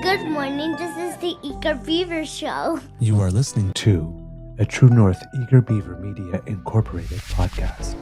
Good morning. This is the Eager Beaver Show. You are listening to a True North Eager Beaver Media Incorporated podcast.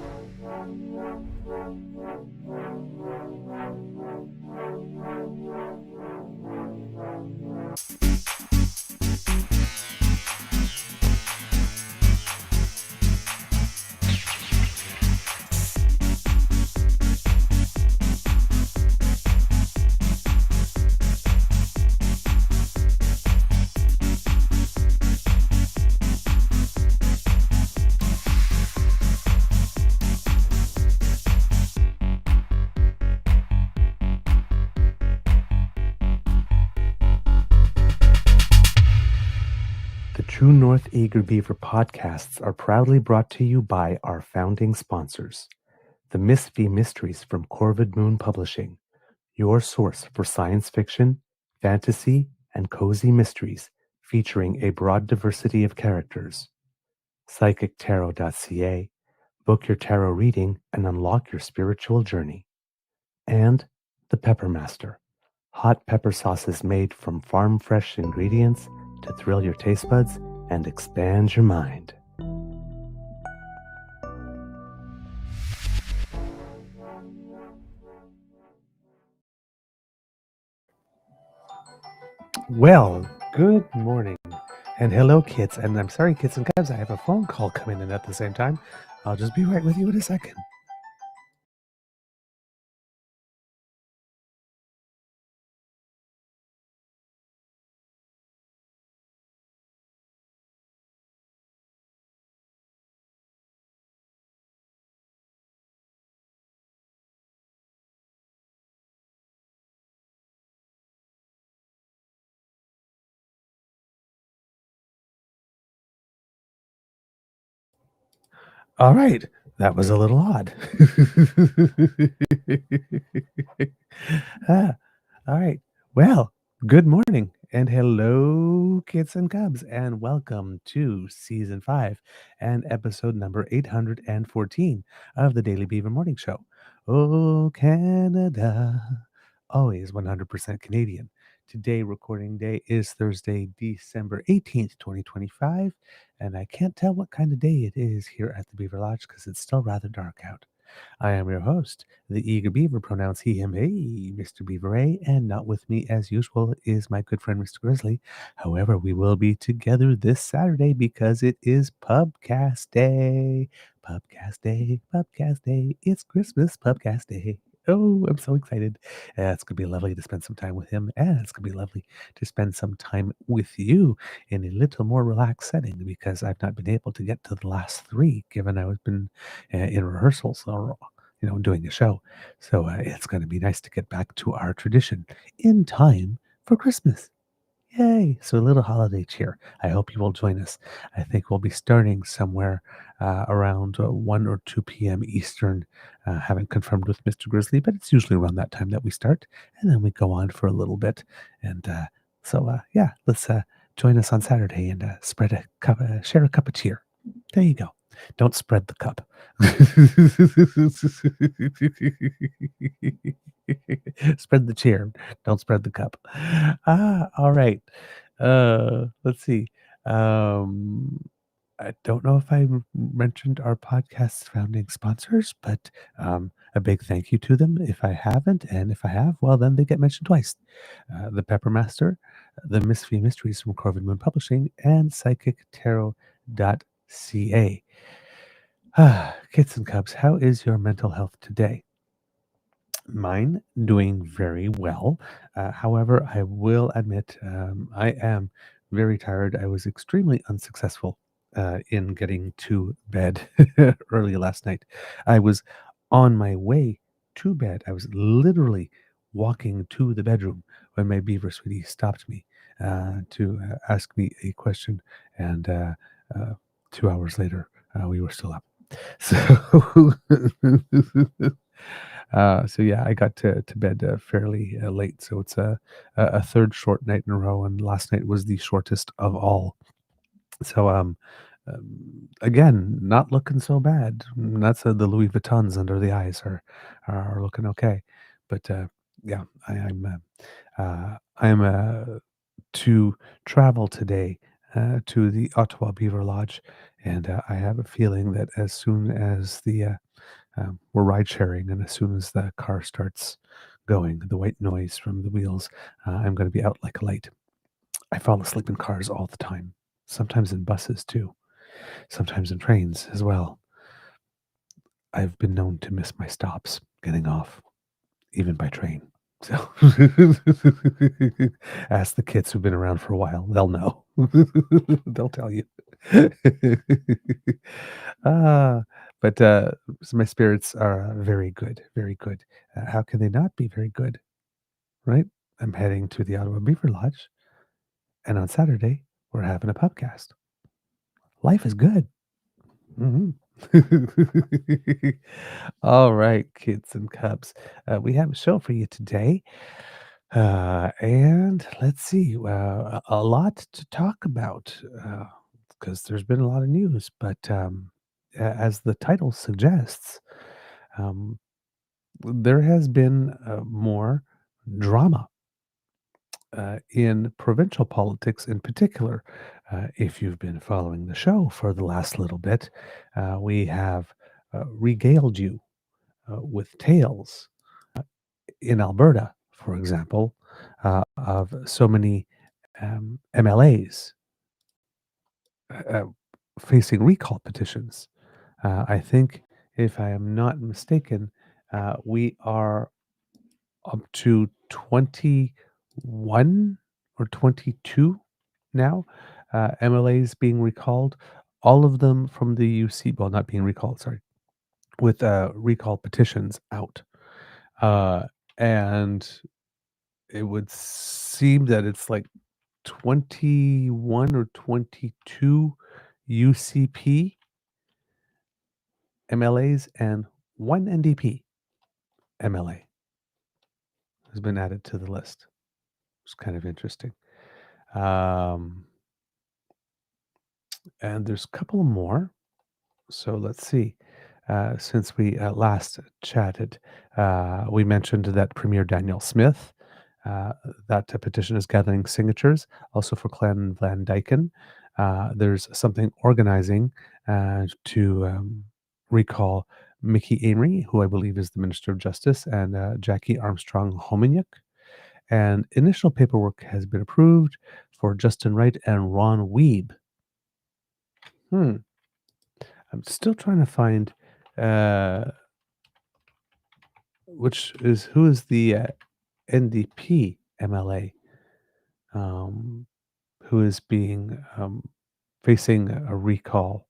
True North Eager Beaver podcasts are proudly brought to you by our founding sponsors, the Miss V Mysteries from Corvid Moon Publishing, your source for science fiction, fantasy, and cozy mysteries featuring a broad diversity of characters. PsychicTarot.ca, book your tarot reading and unlock your spiritual journey. And the Pepper Master, hot pepper sauces made from farm-fresh ingredients to thrill your taste buds and expand your mind. Well, good morning and hello, kids. And I'm sorry, kids and cubs, I have a phone call coming in at the same time. I'll just be right with you in a second. All right, that was a little odd. All right, well, good morning and hello, kids and cubs, and welcome to Season 5 and episode number 814 of the Daily Beaver Morning Show. Oh, Canada, always 100% Canadian. Today, recording day is Thursday, December 18th, 2025, and I can't tell what kind of day it is here at the Beaver Lodge because it's still rather dark out. I am your host, the Eager Beaver, pronouns he, him, hey, Mr. Beaver A, and not with me as usual is my good friend Mr. Grizzly. However, we will be together this Saturday because it is Pubcast Day. Pubcast Day, Pubcast Day. It's Christmas Pubcast Day. Oh, I'm so excited. It's going to be lovely to spend some time with him, and it's going to be lovely to spend some time with you in a little more relaxed setting because I've not been able to get to the last three, given I've been in rehearsals or doing a show. So it's going to be nice to get back to our tradition in time for Christmas. Yay! So a little holiday cheer. I hope you will join us. I think we'll be starting somewhere around 1 or 2 p.m. Eastern. Haven't confirmed with Mr. Grizzly, but it's usually around that time that we start. And then we go on for a little bit. And yeah, let's join us on Saturday and spread a cup, share a cup of cheer. There you go. Don't spread the cup. Spread the cheer. Don't spread the cup. All right. Let's see. I don't know if I mentioned our podcast's founding sponsors, but a big thank you to them if I haven't. And if I have, well, then they get mentioned twice. The Pepper Master, the Miss V Mysteries from Corvid Moon Publishing, and PsychicTarot.ca. Kids and cubs, how is your mental health today? Mine doing very well. However, I will admit I am very tired. I was extremely unsuccessful in getting to bed early last night. I was on my way to bed. I was literally walking to the bedroom when my beaver sweetie stopped me to ask me a question. And 2 hours later, we were still up. So so yeah, I got to bed fairly late. So it's a third short night in a row, and last night was the shortest of all. So again, not looking so bad. That's the Louis Vuittons under the eyes are looking okay, but Yeah, I am to travel today to the Ottawa Beaver Lodge, and I have a feeling that as soon as we're ride sharing, and as soon as the car starts going, the white noise from the wheels, I'm going to be out like a light. I fall asleep in cars all the time, sometimes in buses too, sometimes in trains as well. I've been known to miss my stops getting off, even by train. So ask the kids who've been around for a while. They'll know. They'll tell you. Ah, but my spirits are very good, very good. How can they not be very good, right? I'm heading to the Ottawa Beaver Lodge, and on Saturday, we're having a pubcast. Life is good. Mhm. All right, kids and cubs. We have a show for you today. And let's see, a lot to talk about because there's been a lot of news. But as the title suggests, um, there has been more drama in provincial politics in particular. If you've been following the show for the last little bit, we have regaled you with tales in Alberta, for example, of so many MLAs uh, facing recall petitions. I think, if I am not mistaken, we are up to 21 or 22 now MLAs being recalled, all of them from the UC, well, not being recalled, sorry, with recall petitions out. Uh, and it would seem that it's like 21 or 22 UCP MLAs and one NDP MLA has been added to the list. It's kind of interesting. Um, and there's a couple more. So let's see. Since we last chatted, we mentioned that Premier Daniel Smith, uh, that petition is gathering signatures, also for Clan Van Dyken. There's something organizing to recall Mickey Amory, who I believe is the Minister of Justice, and Jackie Armstrong Hominiuk. And initial paperwork has been approved for Justin Wright and Ron Weeb. Hmm. I'm still trying to find uh, who is the NDP MLA um, who is being facing a recall.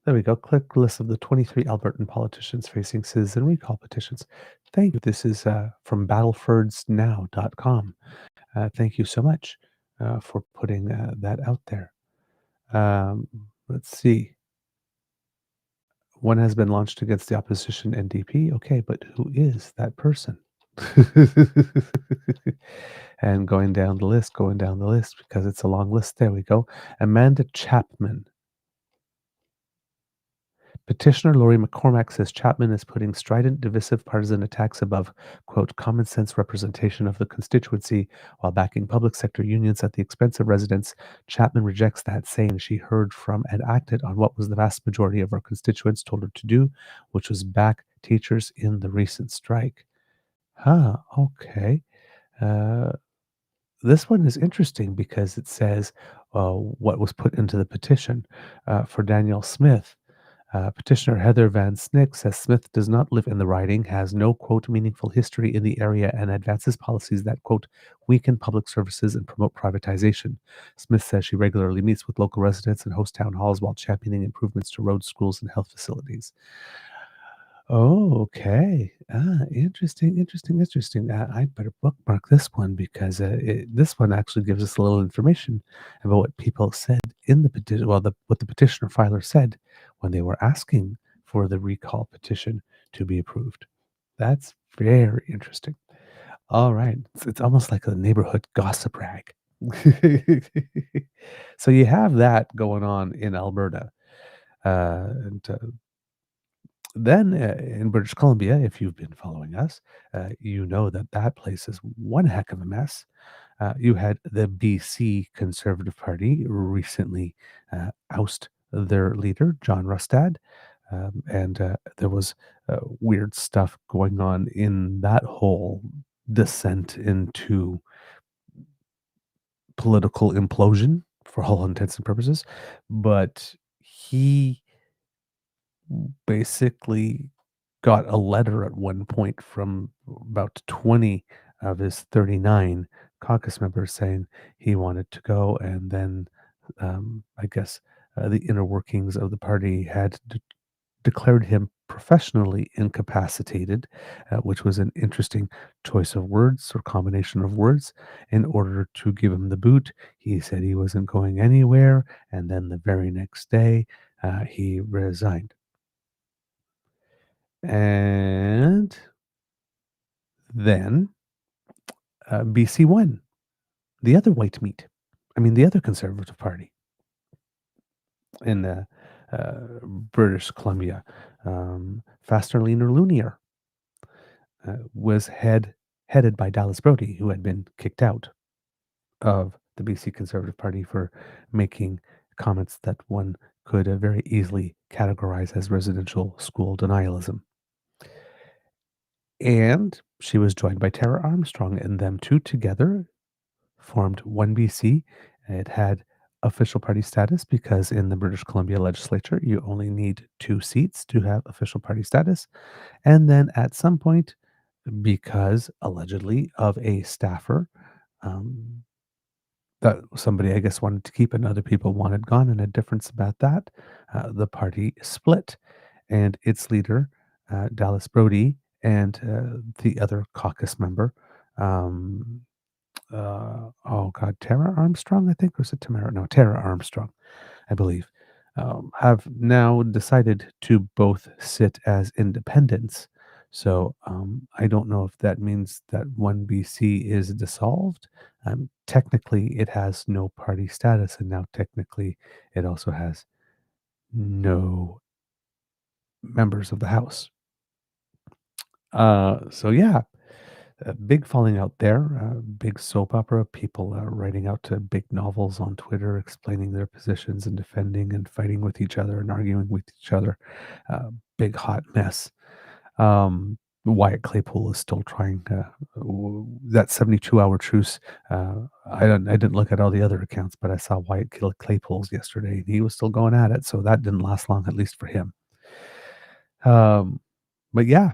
There we go. Click list of the 23 Albertan politicians facing citizen recall petitions. Thank you. This is from battlefordsnow.com. Thank you so much for putting that out there. Um, let's see. One has been launched against the opposition NDP. Okay, but who is that person? And going down the list because it's a long list. There we go. Amanda Chapman. Petitioner Laurie McCormack says Chapman is putting strident, divisive partisan attacks above, quote, common sense representation of the constituency while backing public sector unions at the expense of residents. Chapman rejects that, saying she heard from and acted on what was the vast majority of her constituents told her to do, which was back teachers in the recent strike. Okay. Uh, this one is interesting because it says what was put into the petition for Daniel Smith. Petitioner Heather Van Snick says Smith does not live in the riding, has no, quote, meaningful history in the area, and advances policies that, quote, weaken public services and promote privatization. Smith says she regularly meets with local residents and hosts town halls while championing improvements to roads, schools, and health facilities. Oh, okay. Interesting, interesting, interesting. I better bookmark this one because this one actually gives us a little information about what people said in the petition. Well, what the petitioner filer said when they were asking for the recall petition to be approved. That's very interesting. All right, it's almost like a neighborhood gossip rag. So you have that going on in Alberta, and Then in British Columbia, if you've been following us, you know that that place is one heck of a mess. You had the BC Conservative Party recently oust their leader, John Rustad, and there was weird stuff going on in that whole descent into political implosion for all intents and purposes. But he basically got a letter at one point from about 20 of his 39 caucus members saying he wanted to go. And then I guess the inner workings of the party had declared him professionally incapacitated, which was an interesting choice of words or combination of words in order to give him the boot. He said he wasn't going anywhere. And then the very next day, he resigned. And then BCOne, the other white meat. I mean, the other Conservative Party in British Columbia, Faster, Leaner, Loonier, was headed by Dallas Brodie, who had been kicked out of the BC Conservative Party for making comments that one could very easily categorize as residential school denialism. And she was joined by Tara Armstrong, and them two together formed One BC. It had official party status because in the British Columbia legislature, you only need 2 seats to have official party status. And then at some point, because allegedly of a staffer um, that somebody, I guess, wanted to keep and other people wanted gone, and a difference about that, the party split. And its leader, Dallas Brodie, and the other caucus member, um, oh God, Tara Armstrong, I think, or was it Tamara? No, Tara Armstrong, I believe, have now decided to both sit as independents. So I don't know if that means that one BC is dissolved. Technically, it has no party status, and now technically, it also has no members of the House. So yeah, a big falling out there, big soap opera, people writing out big novels on Twitter explaining their positions and defending and fighting with each other and arguing with each other. Big hot mess. Wyatt Claypool is still trying that 72-hour truce. I didn't look at all the other accounts, but I saw Wyatt Claypool's yesterday, and he was still going at it. So that didn't last long, at least for him. But yeah,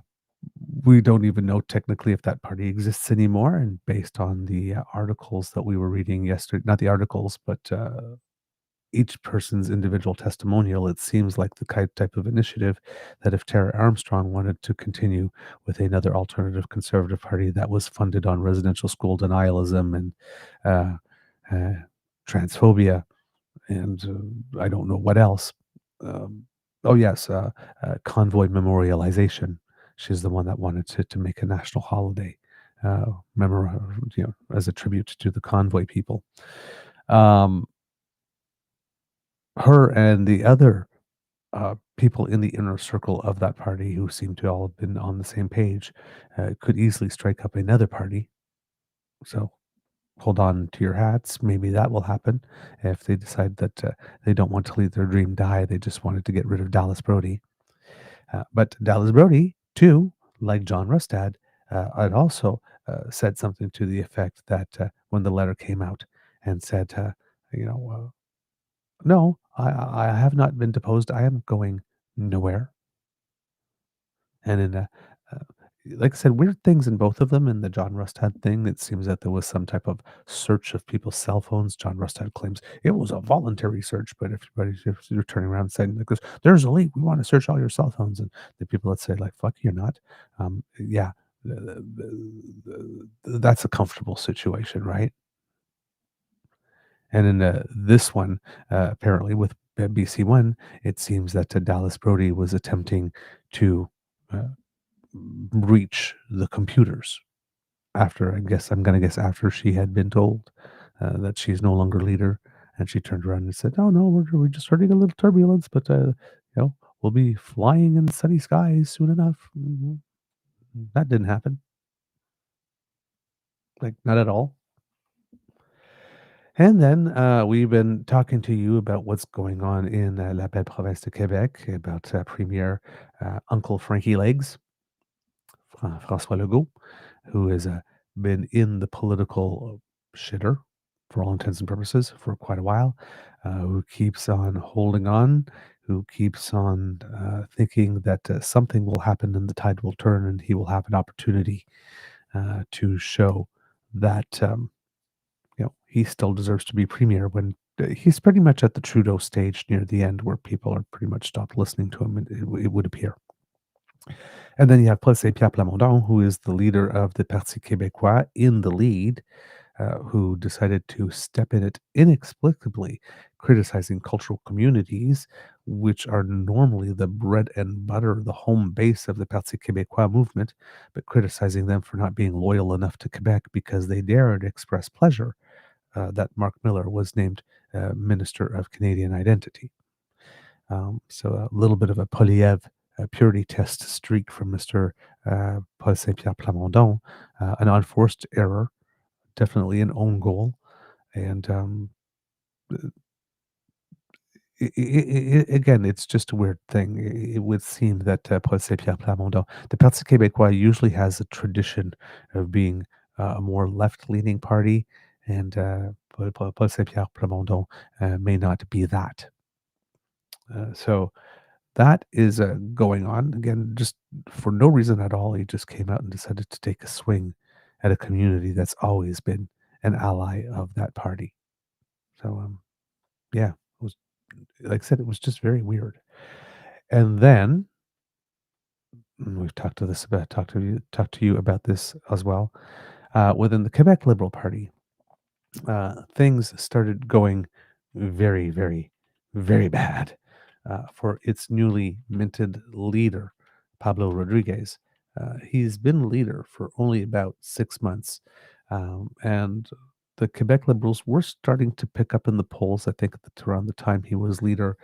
we don't even know technically if that party exists anymore. And based on the articles that we were reading yesterday, not the articles, but each person's individual testimonial, it seems like the type of initiative that if Tara Armstrong wanted to continue with another alternative conservative party that was funded on residential school denialism and uh, uh, transphobia, and I don't know what else. Um, oh yes, convoy memorialization. She's the one that wanted to make a national holiday, as a tribute to the convoy people. Um, her and the other people in the inner circle of that party who seem to all have been on the same page could easily strike up another party. So hold on to your hats. Maybe that will happen if they decide that they don't want to let their dream die. They just wanted to get rid of Dallas Brodie. But Dallas Brodie, too, like John Rustad, had also said something to the effect that when the letter came out and said, you know, no, I have not been deposed. I am going nowhere. And in uh, like I said, weird things in both of them. In the John Rustad thing, it seems that there was some type of search of people's cell phones. John Rustad claims it was a voluntary search, but if you're turning around and saying, because there's a leak, we want to search all your cell phones, and the people that say like, "Fuck, you're not," yeah, that's a comfortable situation, right? And in this one, apparently with BC1, it seems that Dallas Brodie was attempting to uh, reach the computers after, I'm going to guess after she had been told that she's no longer leader. And she turned around and said, "Oh no, we're just starting a little turbulence, but we'll be flying in sunny skies soon enough. That didn't happen. Like, not at all. And then we've been talking to you about what's going on in La Belle Province de Quebec, about Premier Uncle Frankie Legs, François Legault, who has been in the political shitter for all intents and purposes for quite a while, who keeps on holding on, who keeps on thinking that something will happen and the tide will turn and he will have an opportunity to show that he still deserves to be premier when he's pretty much at the Trudeau stage near the end where people are pretty much stopped listening to him, it would appear. And then you have Paul Saint-Pierre Plamondon, who is the leader of the Parti Québécois in the lead, who decided to step in it inexplicably, criticizing cultural communities, which are normally the bread and butter, the home base of the Parti Québécois movement, but criticizing them for not being loyal enough to Quebec because they dared express pleasure that Mark Miller was named Minister of Canadian Identity. So a little bit of a Polyev purity test streak from Mr. Paul Saint-Pierre Plamondon, an unforced error, definitely an own goal. And again, it's just a weird thing. It would seem that Paul Saint-Pierre Plamondon, the Parti Québécois usually has a tradition of being a more left-leaning party, and Paul Saint-Pierre Plamondon may not be that. So that is going on. Again, just for no reason at all. He just came out and decided to take a swing at a community that's always been an ally of that party. So, yeah, it was like I said, it was just very weird. And then we've talked to you about this as well. Within the Quebec Liberal Party, things started going very, very, very bad for its newly minted leader, Pablo Rodriguez. He's been leader for only about 6 months, and the Quebec Liberals were starting to pick up in the polls. I think around the time he was leader,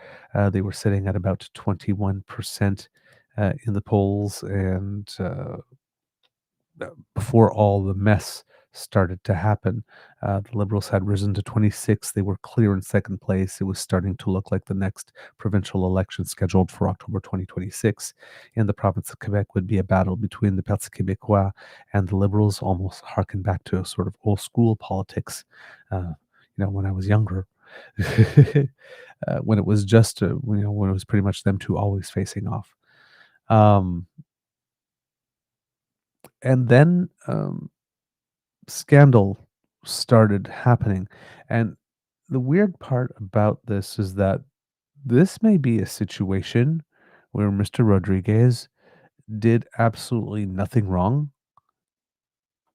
they were sitting at about 21% in the polls, and before all the mess started to happen. The Liberals had risen to 26. They were clear in second place. It was starting to look like the next provincial election scheduled for October 2026 in the province of Quebec would be a battle between the Parti Québécois and the Liberals, almost harken back to a sort of old school politics. When I was younger, when it was just, when it was pretty much them two always facing off. Um, and then scandal started happening. And the weird part about this is that this may be a situation where Mr. Rodriguez did absolutely nothing wrong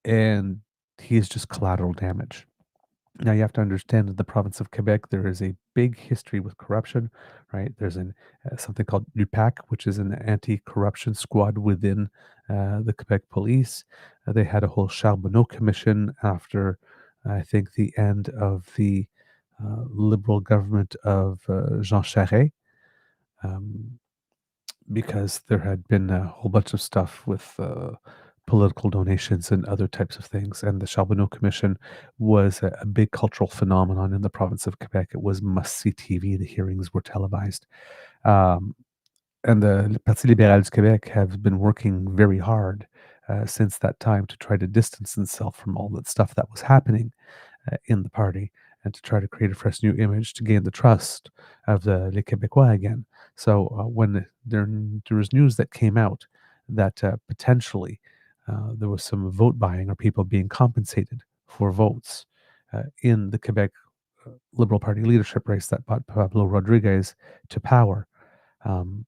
and he's just collateral damage. Now you have to understand in the province of Quebec there is a big history with corruption, right? There's something called UPAC, which is an anti-corruption squad within the Quebec police. They had a whole Charbonneau commission after I think the end of the liberal government of Jean Charest. Um, because there had been a whole bunch of stuff with political donations and other types of things. And the Charbonneau Commission was a big cultural phenomenon in the province of Quebec. It was must see TV. The hearings were televised. Um, and the Parti Libéral du Québec have been working very hard since that time to try to distance themselves from all that stuff that was happening in the party and to try to create a fresh new image to gain the trust of the Les Québécois again. So when there was news that came out that potentially there was some vote buying or people being compensated for votes in the Quebec Liberal Party leadership race that brought Pablo Rodriguez to power, um,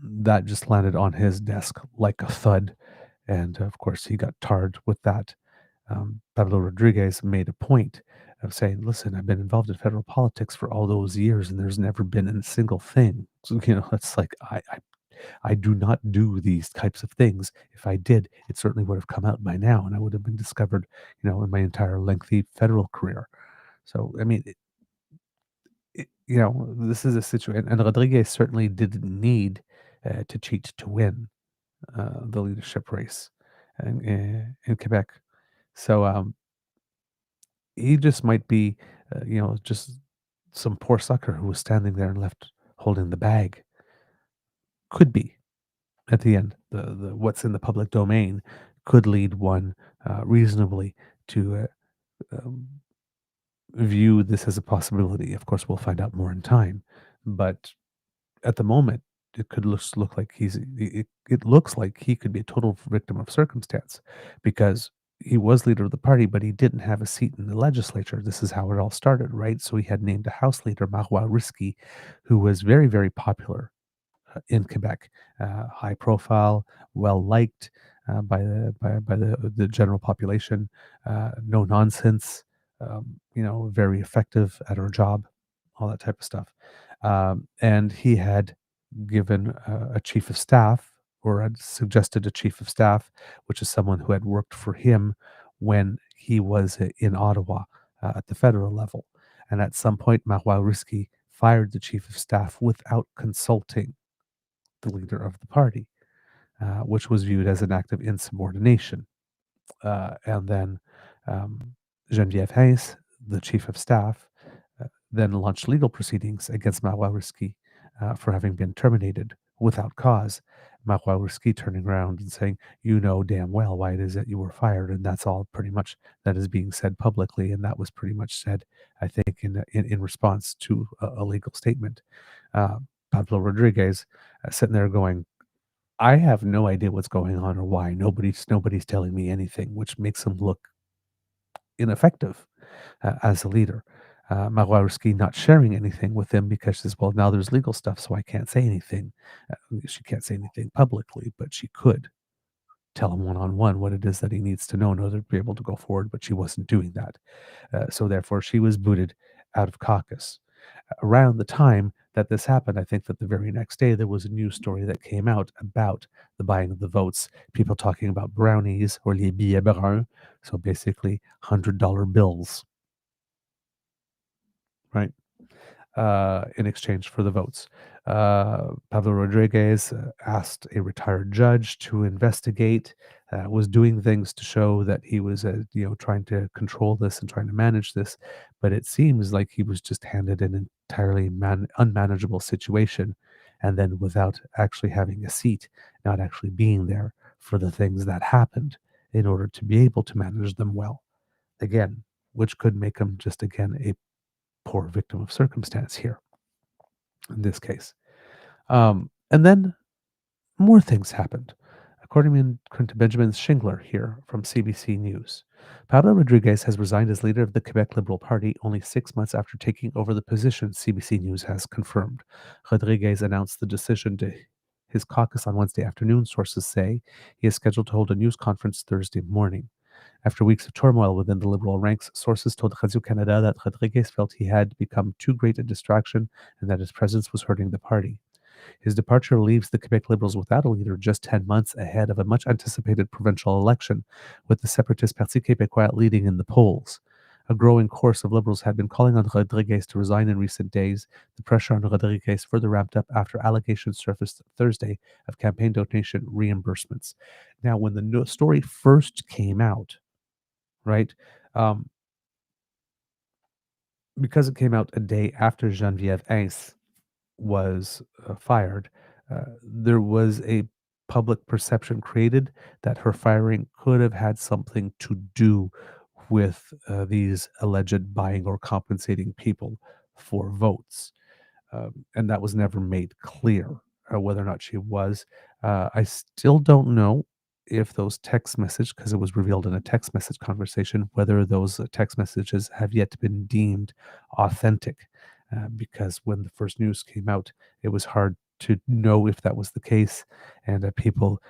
that just landed on his desk like a thud. And of course, he got tarred with that. Pablo Rodriguez made a point of saying, "Listen, I've been involved in federal politics for all those years, and there's never been a single thing. So, it's like I do not do these types of things. If I did, it certainly would have come out by now, and I would have been discovered, in my entire lengthy federal career." So, I mean, this is a situation, and Rodriguez certainly didn't need to cheat to win the leadership race in Quebec. So he just might be, just some poor sucker who was standing there and left holding the bag. Could be at the end. The what's in the public domain could lead one reasonably to um, view this as a possibility. Of course, we'll find out more in time, but at the moment, it could look like it looks like he could be a total victim of circumstance because he was leader of the party, but he didn't have a seat in the legislature. This is how it all started, right? So he had named a House leader, Marois Risky, who was very, very popular in Quebec, high profile, well liked by the general population, no nonsense, very effective at her job, all that type of stuff. And he had given a chief of staff or had suggested a chief of staff, which is someone who had worked for him when he was in Ottawa at the federal level. And at some point, Marois Risky fired the chief of staff without consulting the leader of the party, which was viewed as an act of insubordination. And then um, Geneviève Hayes, the chief of staff, then launched legal proceedings against Marois-Risky for having been terminated without cause. Marois-Risky turning around and saying, "You know damn well why it is that you were fired," and that's all pretty much that is being said publicly, and that was pretty much said, I think, in response to a legal statement. Uh, Pablo Rodriguez sitting there going, "I have no idea what's going on or why. Nobody's telling me anything," which makes him look ineffective as a leader. Mawarski not sharing anything with him because she says, "Well, now there's legal stuff, so I can't say anything." She can't say anything publicly, but she could tell him one on one what it is that he needs to know in order to be able to go forward. But she wasn't doing that, so therefore she was booted out of caucus. Around the time that this happened, I think that the very next day there was a news story that came out about the buying of the votes. People talking about brownies or les billets bruns, so basically $100 bills, right? In exchange for the votes. Pablo Rodriguez asked a retired judge to investigate, was doing things to show that he was, trying to control this and trying to manage this. But it seems like he was just handed an entirely unmanageable situation. And then without actually having a seat, not actually being there for the things that happened in order to be able to manage them well. Again, which could make him just again a poor victim of circumstance here in this case. And then more things happened. According to Benjamin Shingler here from CBC News, Pablo Rodriguez has resigned as leader of the Quebec Liberal Party only 6 months after taking over the position, CBC News has confirmed. Rodriguez announced the decision to his caucus on Wednesday afternoon, sources say. He is scheduled to hold a news conference Thursday morning. After weeks of turmoil within the Liberal ranks, sources told Radio-Canada that Rodriguez felt he had become too great a distraction and that his presence was hurting the party. His departure leaves the Quebec Liberals without a leader just 10 months ahead of a much anticipated provincial election, with the separatist Parti Québécois leading in the polls. A growing chorus of Liberals had been calling on Rodriguez to resign in recent days. The pressure on Rodriguez further ramped up after allegations surfaced Thursday of campaign donation reimbursements. Now, when the story first came out, right? Um, because it came out a day after Geneviève Hayes was fired, there was a public perception created that her firing could have had something to do with these alleged buying or compensating people for votes. And that was never made clear whether or not she was. I still don't know if those text message, because it was revealed in a text message conversation, whether those text messages have yet been deemed authentic. Because when the first news came out, it was hard to know if that was the case, and people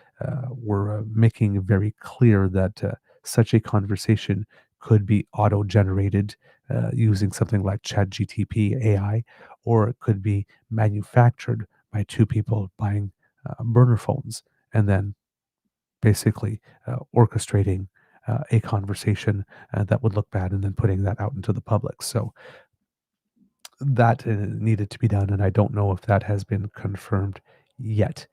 were making it very clear that such a conversation could be auto-generated using something like ChatGTP AI, or it could be manufactured by two people buying burner phones and then basically orchestrating a conversation that would look bad and then putting that out into the public. So that needed to be done, and I don't know if that has been confirmed yet.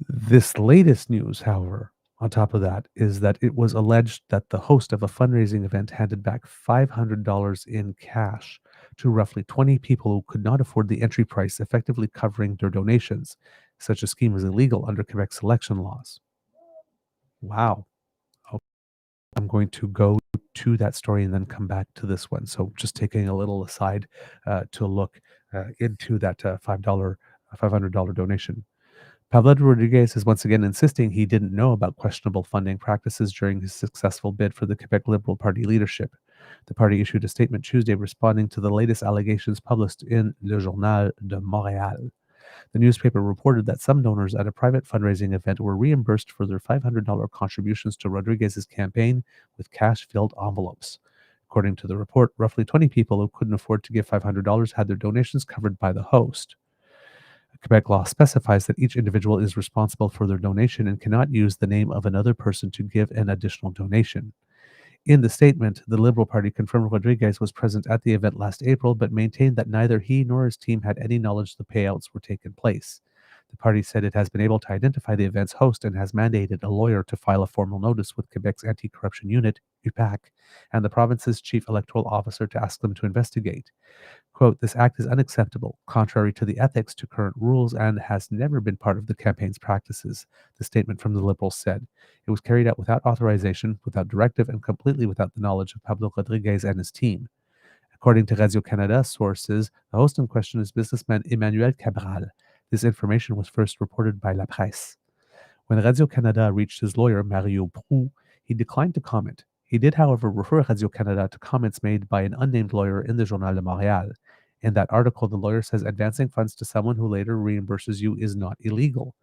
This latest news, however, on top of that, is that it was alleged that the host of a fundraising event handed back $500 in cash to roughly 20 people who could not afford the entry price, effectively covering their donations. Such a scheme was illegal under Quebec's election laws. Wow. I'm going to go to that story and then come back to this one. So just taking a little aside to look into that $500 donation. Pablo Rodriguez is once again insisting he didn't know about questionable funding practices during his successful bid for the Quebec Liberal Party leadership. The party issued a statement Tuesday responding to the latest allegations published in Le Journal de Montréal. The newspaper reported that some donors at a private fundraising event were reimbursed for their $500 contributions to Rodriguez's campaign with cash-filled envelopes. According to the report, roughly 20 people who couldn't afford to give $500 had their donations covered by the host. Quebec law specifies that each individual is responsible for their donation and cannot use the name of another person to give an additional donation. In the statement, the Liberal Party confirmed Rodriguez was present at the event last April, but maintained that neither he nor his team had any knowledge the payouts were taking place. The party said it has been able to identify the event's host and has mandated a lawyer to file a formal notice with Quebec's anti-corruption unit, UPAC, and the province's chief electoral officer to ask them to investigate. Quote, this act is unacceptable, contrary to the ethics to current rules, and has never been part of the campaign's practices, the statement from the Liberals said. It was carried out without authorization, without directive, and completely without the knowledge of Pablo Rodriguez and his team. According to Radio-Canada sources, the host in question is businessman Emmanuel Cabral. This information was first reported by La Presse. When Radio-Canada reached his lawyer, Mario Proux, he declined to comment. He did, however, refer Radio-Canada to comments made by an unnamed lawyer in the Journal de Montréal. In that article, the lawyer says advancing funds to someone who later reimburses you is not illegal.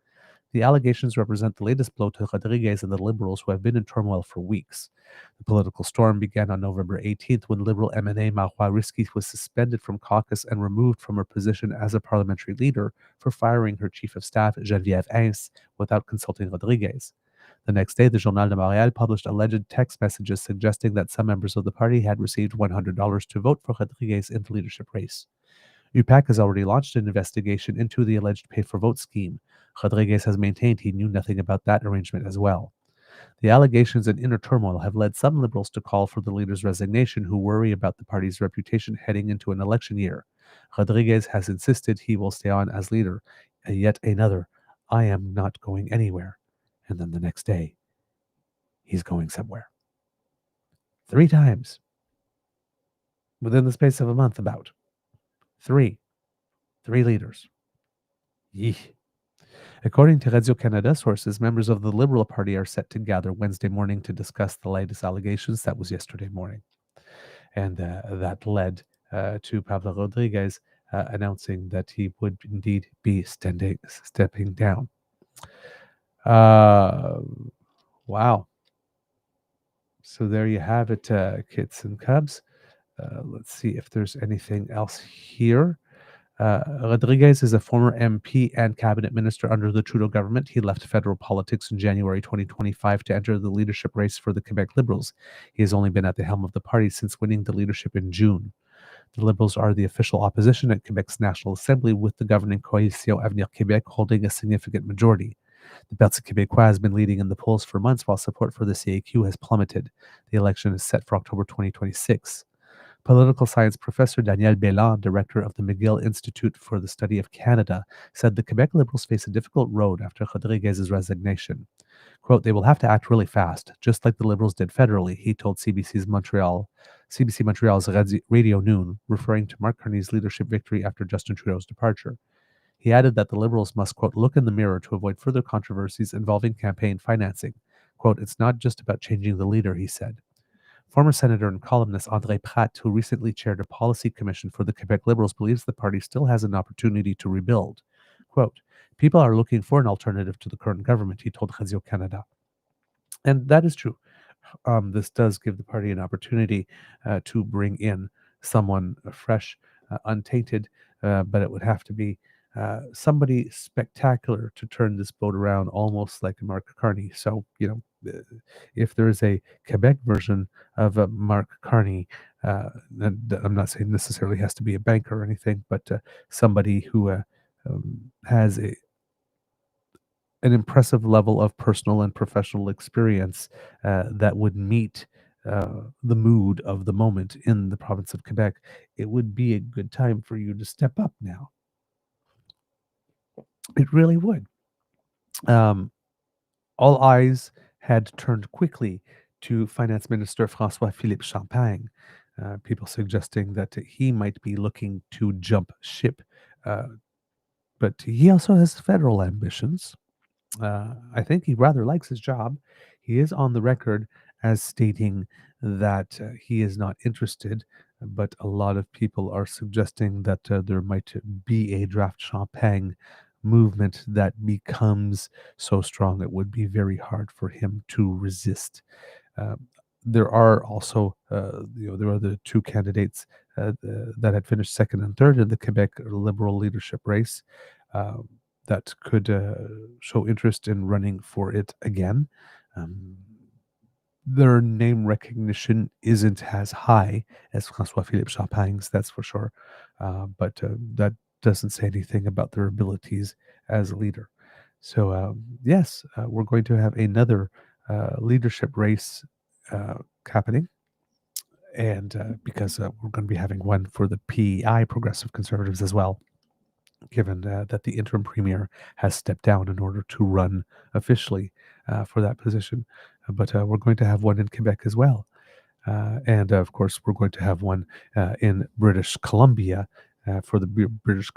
The allegations represent the latest blow to Rodriguez and the Liberals, who have been in turmoil for weeks. The political storm began on November 18th when Liberal MNA Marois Risky was suspended from caucus and removed from her position as a parliamentary leader for firing her chief of staff, Geneviève Hens, without consulting Rodriguez. The next day, the Journal de Montréal published alleged text messages suggesting that some members of the party had received $100 to vote for Rodriguez in the leadership race. UPAC has already launched an investigation into the alleged pay-for-vote scheme. Rodriguez has maintained he knew nothing about that arrangement as well. The allegations and inner turmoil have led some Liberals to call for the leader's resignation, who worry about the party's reputation heading into an election year. Rodriguez has insisted he will stay on as leader. And yet another, I am not going anywhere. And then the next day, he's going somewhere. 3 times. Within the space of a month, about. 3 leaders. Yeesh. According to Radio-Canada sources, members of the Liberal Party are set to gather Wednesday morning to discuss the latest allegations. That was yesterday morning. And that led to Pablo Rodriguez announcing that he would indeed be stepping down. Wow. So there you have it, kids and cubs. Let's see if there's anything else here. Rodriguez is a former MP and cabinet minister under the Trudeau government. He left federal politics in January 2025 to enter the leadership race for the Quebec Liberals. He has only been at the helm of the party since winning the leadership in June. The Liberals are the official opposition at Quebec's National Assembly, with the governing Coalition Avenir Québec holding a significant majority. The Parti Québécois has been leading in the polls for months, while support for the CAQ has plummeted. The election is set for October 2026. Political science professor Daniel Bélan, director of the McGill Institute for the Study of Canada, said the Quebec Liberals face a difficult road after Rodriguez's resignation. Quote, they will have to act really fast, just like the Liberals did federally, he told CBC Montreal's Radio Noon, referring to Mark Carney's leadership victory after Justin Trudeau's departure. He added that the Liberals must, quote, look in the mirror to avoid further controversies involving campaign financing. Quote, it's not just about changing the leader, he said. Former Senator and columnist André Pratt, who recently chaired a policy commission for the Quebec Liberals, believes the party still has an opportunity to rebuild. Quote, people are looking for an alternative to the current government, he told Radio-Canada. And that is true. This does give the party an opportunity to bring in someone fresh, untainted, but it would have to be somebody spectacular to turn this boat around, almost like Mark Carney. So, if there is a Quebec version of Mark Carney, and I'm not saying necessarily has to be a banker or anything, but somebody who has an impressive level of personal and professional experience that would meet the mood of the moment in the province of Quebec, it would be a good time for you to step up now. It really would. Um, all eyes had turned quickly to Finance Minister François Philippe Champagne, people suggesting that he might be looking to jump ship. Uh, but he also has federal ambitions. I think he rather likes his job. He is on the record as stating that he is not interested, but a lot of people are suggesting that there might be a draft Champagne movement that becomes so strong it would be very hard for him to resist. Um, there are also, there are the two candidates that had finished second and third in the Quebec Liberal leadership race um, that could show interest in running for it again. Um, their name recognition isn't as high as François Philippe Champagne's, that's for sure. But that doesn't say anything about their abilities as a leader. So, yes, we're going to have another leadership race uh, happening. And because we're going to be having one for the PEI, Progressive Conservatives, as well, given that the interim premier has stepped down in order to run officially for that position. But we're going to have one in Quebec as well. And of course, we're going to have one in British Columbia for the British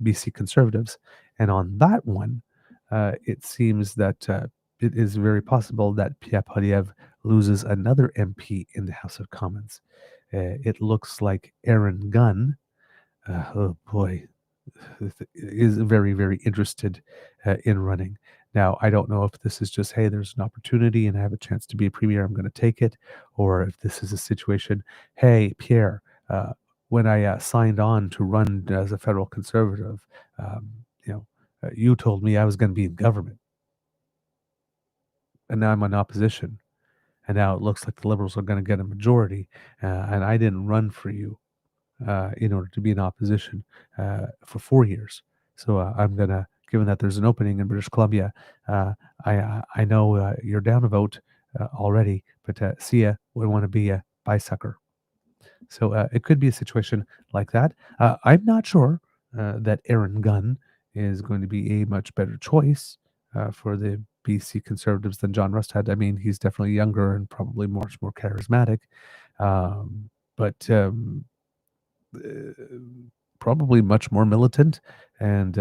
BC Conservatives. And on that one, it seems that it is very possible that Pierre loses another MP in the House of Commons. It looks like Aaron Gunn, oh boy, is very, very interested in running. Now, I don't know if this is just, hey, there's an opportunity and I have a chance to be a premier, I'm going to take it, or if this is a situation, hey, Pierre, when I signed on to run as a federal conservative, um, you told me I was going to be in government, and now I'm in opposition, and now it looks like the Liberals are going to get a majority, and I didn't run for you in order to be in opposition for 4 years. So I'm gonna, given that there's an opening in British Columbia, I know you're down a vote already, but see ya. We want to be a bicycle. So it could be a situation like that. I'm not sure that Aaron Gunn is going to be a much better choice for the BC Conservatives than John Rustad. I mean, he's definitely younger and probably much more charismatic. But uh, probably much more militant and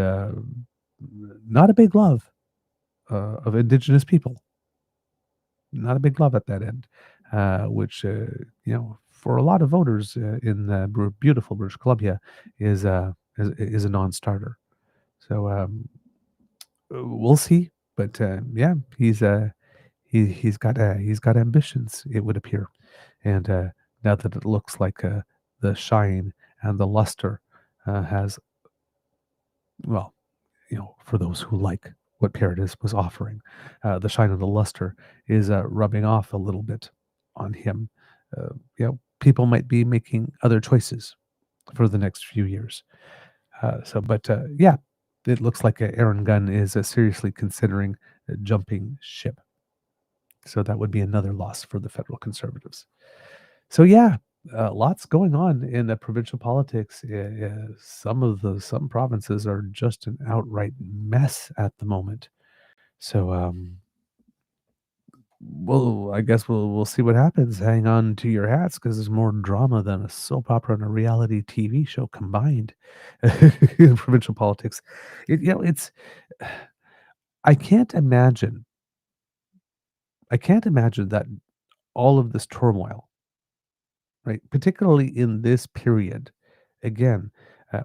not a big love of Indigenous people. Not a big love at that end, which for a lot of voters in beautiful British Columbia is a non-starter. So we'll see, but yeah, he's got ambitions. It would appear, and now that it looks like the shine and the luster has, well, for those who like what Paradise was offering, the shine and the luster is rubbing off a little bit on him. People might be making other choices for the next few years. But yeah, it looks like Aaron Gunn is seriously considering jumping ship. So that would be another loss for the federal conservatives. So yeah, lots going on in provincial politics. Some provinces are just an outright mess at the moment. So I guess we'll see what happens. Hang on to your hats because there's more drama than a soap opera and a reality TV show combined in provincial politics. It's I can't imagine. I can't imagine that all of this turmoil, right? Particularly in this period, again,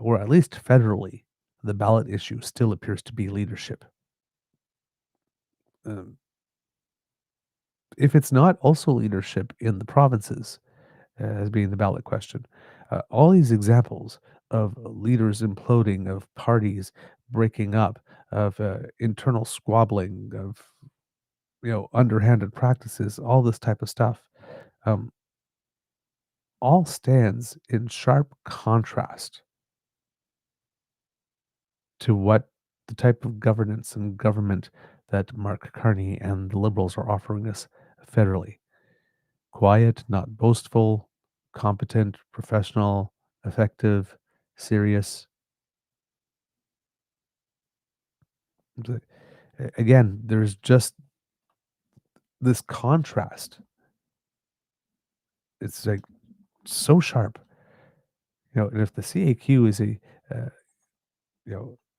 or at least federally, the ballot issue still appears to be leadership. Um, if it's not also leadership in the provinces, as being the ballot question, all these examples of leaders imploding, of parties breaking up, of internal squabbling, of underhanded practices, all this type of stuff, um, all stands in sharp contrast to what the type of governance and government that Mark Carney and the Liberals are offering us federally. Quiet, not boastful, competent, professional, effective, serious. The- Again, there's just this contrast. It's like so sharp. And if the CAQ is uh,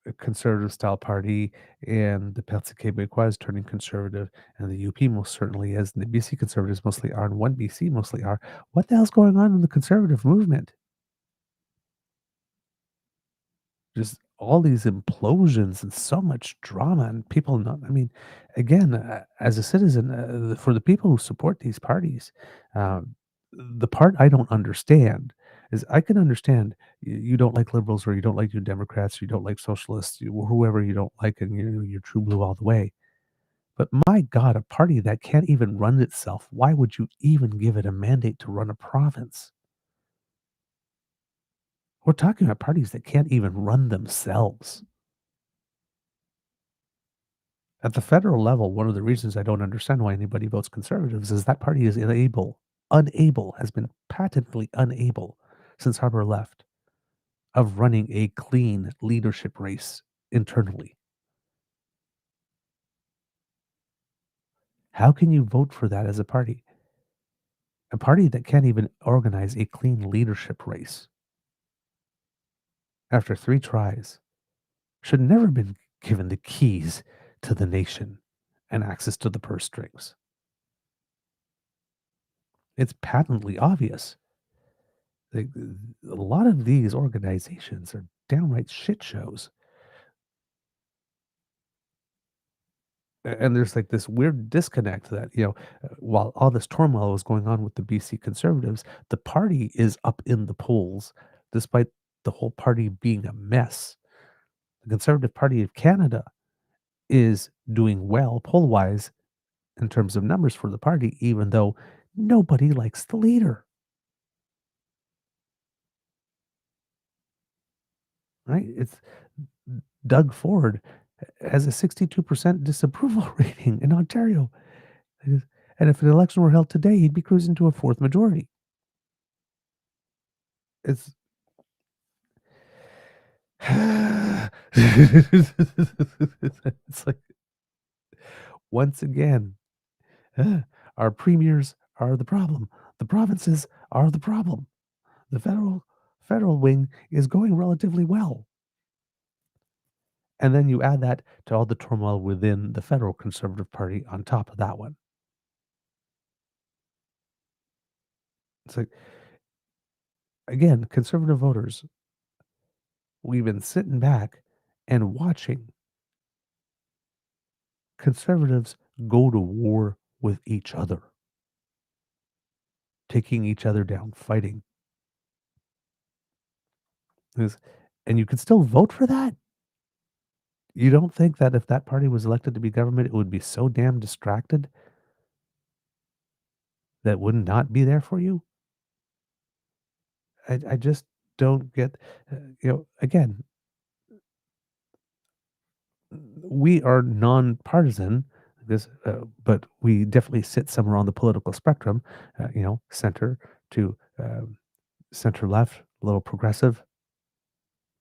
a conservative style party, and the Parti Québécois is turning conservative, and the UP most certainly is, and the BC Conservatives mostly are, and one BC mostly are. What the hell's going on in the conservative movement? Just all these implosions and so much drama, and people not. I mean, again, as a citizen, for the people who support these parties, um, the part I don't understand is I can understand you don't like liberals, or you don't like New Democrats, or you don't like socialists, whoever you don't like, and you're true blue all the way. But my God, a party that can't even run itself, why would you even give it a mandate to run a province? We're talking about parties that can't even run themselves. At the federal level, one of the reasons I don't understand why anybody votes conservatives is that party is unable, has been patently unable since Harper left, of running a clean leadership race internally. How can you vote for that as a party? A party that can't even organize a clean leadership race after 3 tries should never have been given the keys to the nation and access to the purse strings. It's patently obvious. Like, a lot of these organizations are downright shit shows. And there's like this weird disconnect that, while all this turmoil was going on with the BC Conservatives, the party is up in the polls despite the whole party being a mess. The Conservative Party of Canada is doing well poll wise in terms of numbers for the party, even though nobody likes the leader, right? It's Doug Ford has a 62% disapproval rating in Ontario. And if an election were held today, he'd be cruising to a fourth majority. It's it's like, once again, uh, our premiers are the problem. The provinces are the problem. The federal wing is going relatively well. And then you add that to all the turmoil within the federal Conservative Party on top of that one. It's like, again, conservative voters, we've been sitting back and watching conservatives go to war with each other, taking each other down, fighting. Is- And you could still vote for that? You don't think that if that party was elected to be government, it would be so damn distracted that it would not be there for you? I just don't get, again, we are nonpartisan, but we definitely sit somewhere on the political spectrum, center to center left, a little progressive,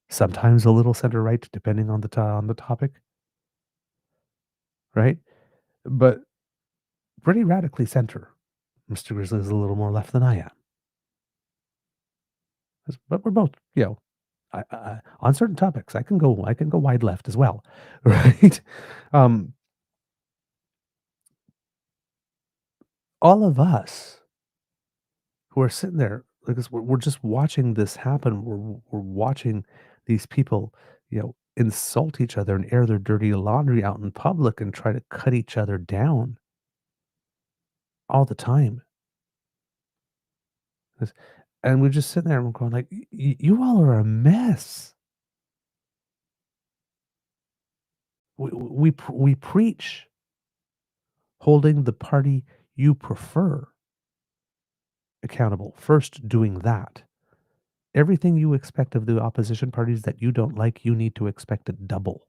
sometimes a little center right, depending on on the topic, right? But pretty radically center. Mr. Grizzly is a little more left than I am, but we're both, on certain topics. I can go wide left as well, right? Um, all of us who are sitting there, like this, we're just watching this happen. We're watching these people, insult each other and air their dirty laundry out in public and try to cut each other down all the time. This- And we're just sitting there and we're going like, You all are a mess. We preach holding the party you prefer accountable, first doing that, Everything you expect of the opposition parties that you don't like, you need to expect it double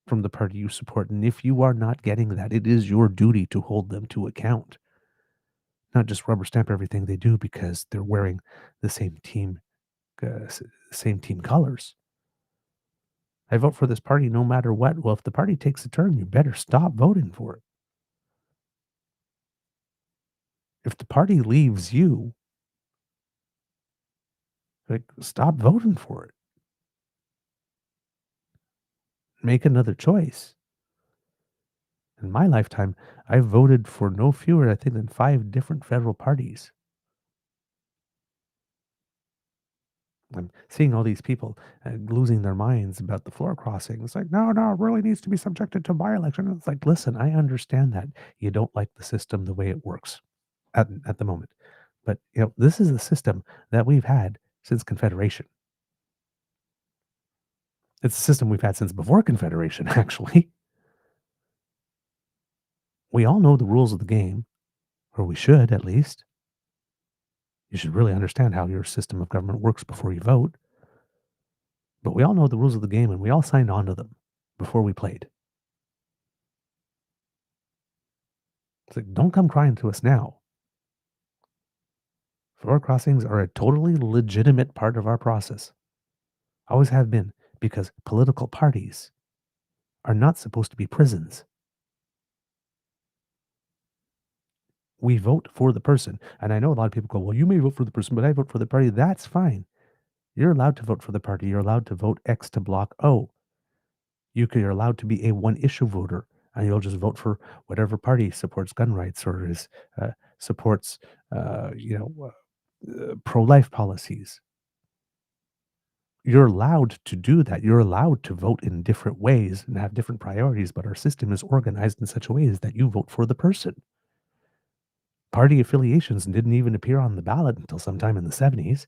from the party you support. And if you are not getting that, it is your duty to hold them to account, not just rubber stamp everything they do because they're wearing the same team colors. I vote for this party no matter what. Well, if the party takes a turn, you better stop voting for it. If the party leaves you, like, stop voting for it. Make another choice. In my lifetime, I've voted for no fewer, I think, than 5 different federal parties. I'm seeing all these people losing their minds about the floor crossing. It's like, no, no, it really needs to be subjected to by-election. It's like, listen, I understand that you don't like the system the way it works at the moment. But, this is the system that we've had since Confederation. It's a system we've had since before Confederation, actually. We all know the rules of the game, or we should at least. You should really understand how your system of government works before you vote. But we all know the rules of the game and we all signed on to them before we played. It's like, don't come crying to us now. Floor crossings are a totally legitimate part of our process. Always have been, because political parties are not supposed to be prisons. We vote for the person. And I know a lot of people go, well, you may vote for the person, but I vote for the party. That's fine. You're allowed to vote for the party. You're allowed to vote X to block O. You're allowed to be a one-issue voter, and you'll just vote for whatever party supports gun rights or supports, pro-life policies. You're allowed to do that. You're allowed to vote in different ways and have different priorities, but our system is organized in such a way that you vote for the person. Party affiliations didn't even appear on the ballot until sometime in the 70s.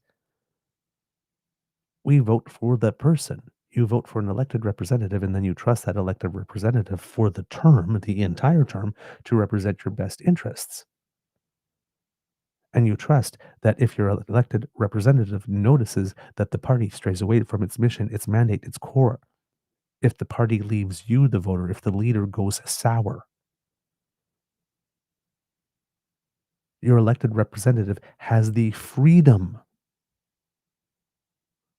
We vote for the person. You vote for an elected representative, and then you trust that elected representative for the term, the entire term, to represent your best interests. And you trust that if your elected representative notices that the party strays away from its mission, its mandate, its core, if the party leaves you, the voter, if the leader goes sour, your elected representative has the freedom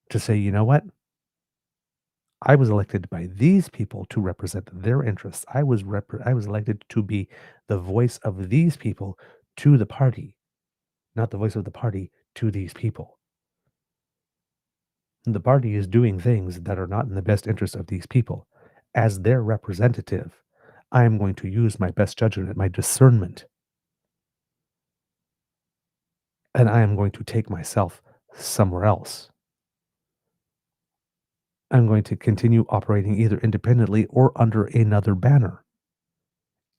to say, you know what? I was elected by these people to represent their interests. I was elected to be the voice of these people to the party, not the voice of the party to these people. And the party is doing things that are not in the best interest of these people. As their representative, I am going to use my best judgment, my discernment, and I am going to take myself somewhere else. I'm going to continue operating either independently or under another banner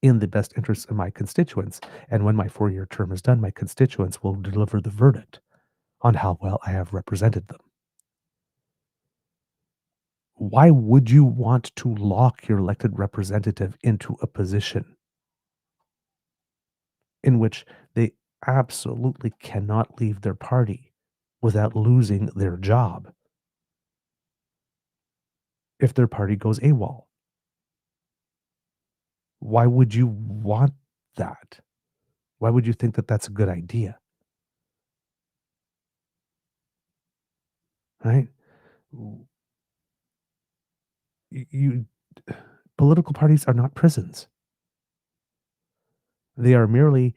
in the best interests of my constituents. And when my 4-year term is done, my constituents will deliver the verdict on how well I have represented them. Why would you want to lock your elected representative into a position in which they absolutely cannot leave their party without losing their job if their party goes AWOL? Why would you want that? Why would you think that that's a good idea? Right? You Political parties are not prisons. They are merely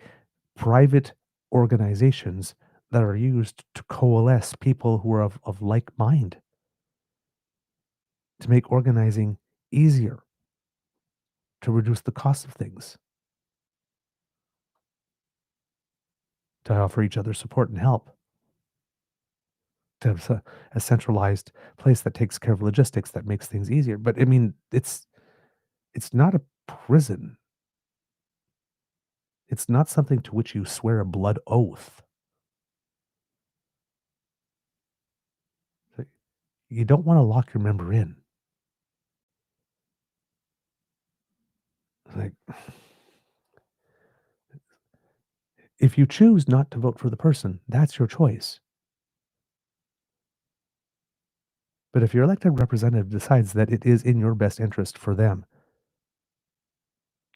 private organizations that are used to coalesce people who are of like mind, to make organizing easier, to reduce the cost of things, to offer each other support and help, to have a centralized place that takes care of logistics that makes things easier. But I mean, it's not a prison. It's not something to which you swear a blood oath. You don't want to lock your member in. Like, if you choose not to vote for the person, that's your choice. But if your elected representative decides that it is in your best interest for them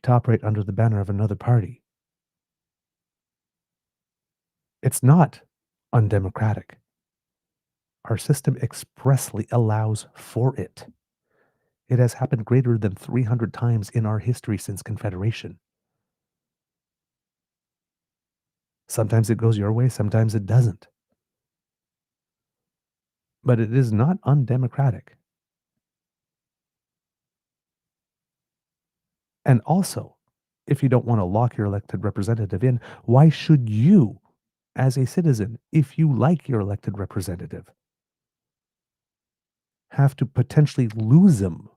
to operate under the banner of another party, it's not undemocratic. Our system expressly allows for it. It has happened greater than 300 times in our history since Confederation. Sometimes it goes your way, sometimes it doesn't. But it is not undemocratic. And also, if you don't want to lock your elected representative in, why should you, as a citizen, if you like your elected representative, have to potentially lose them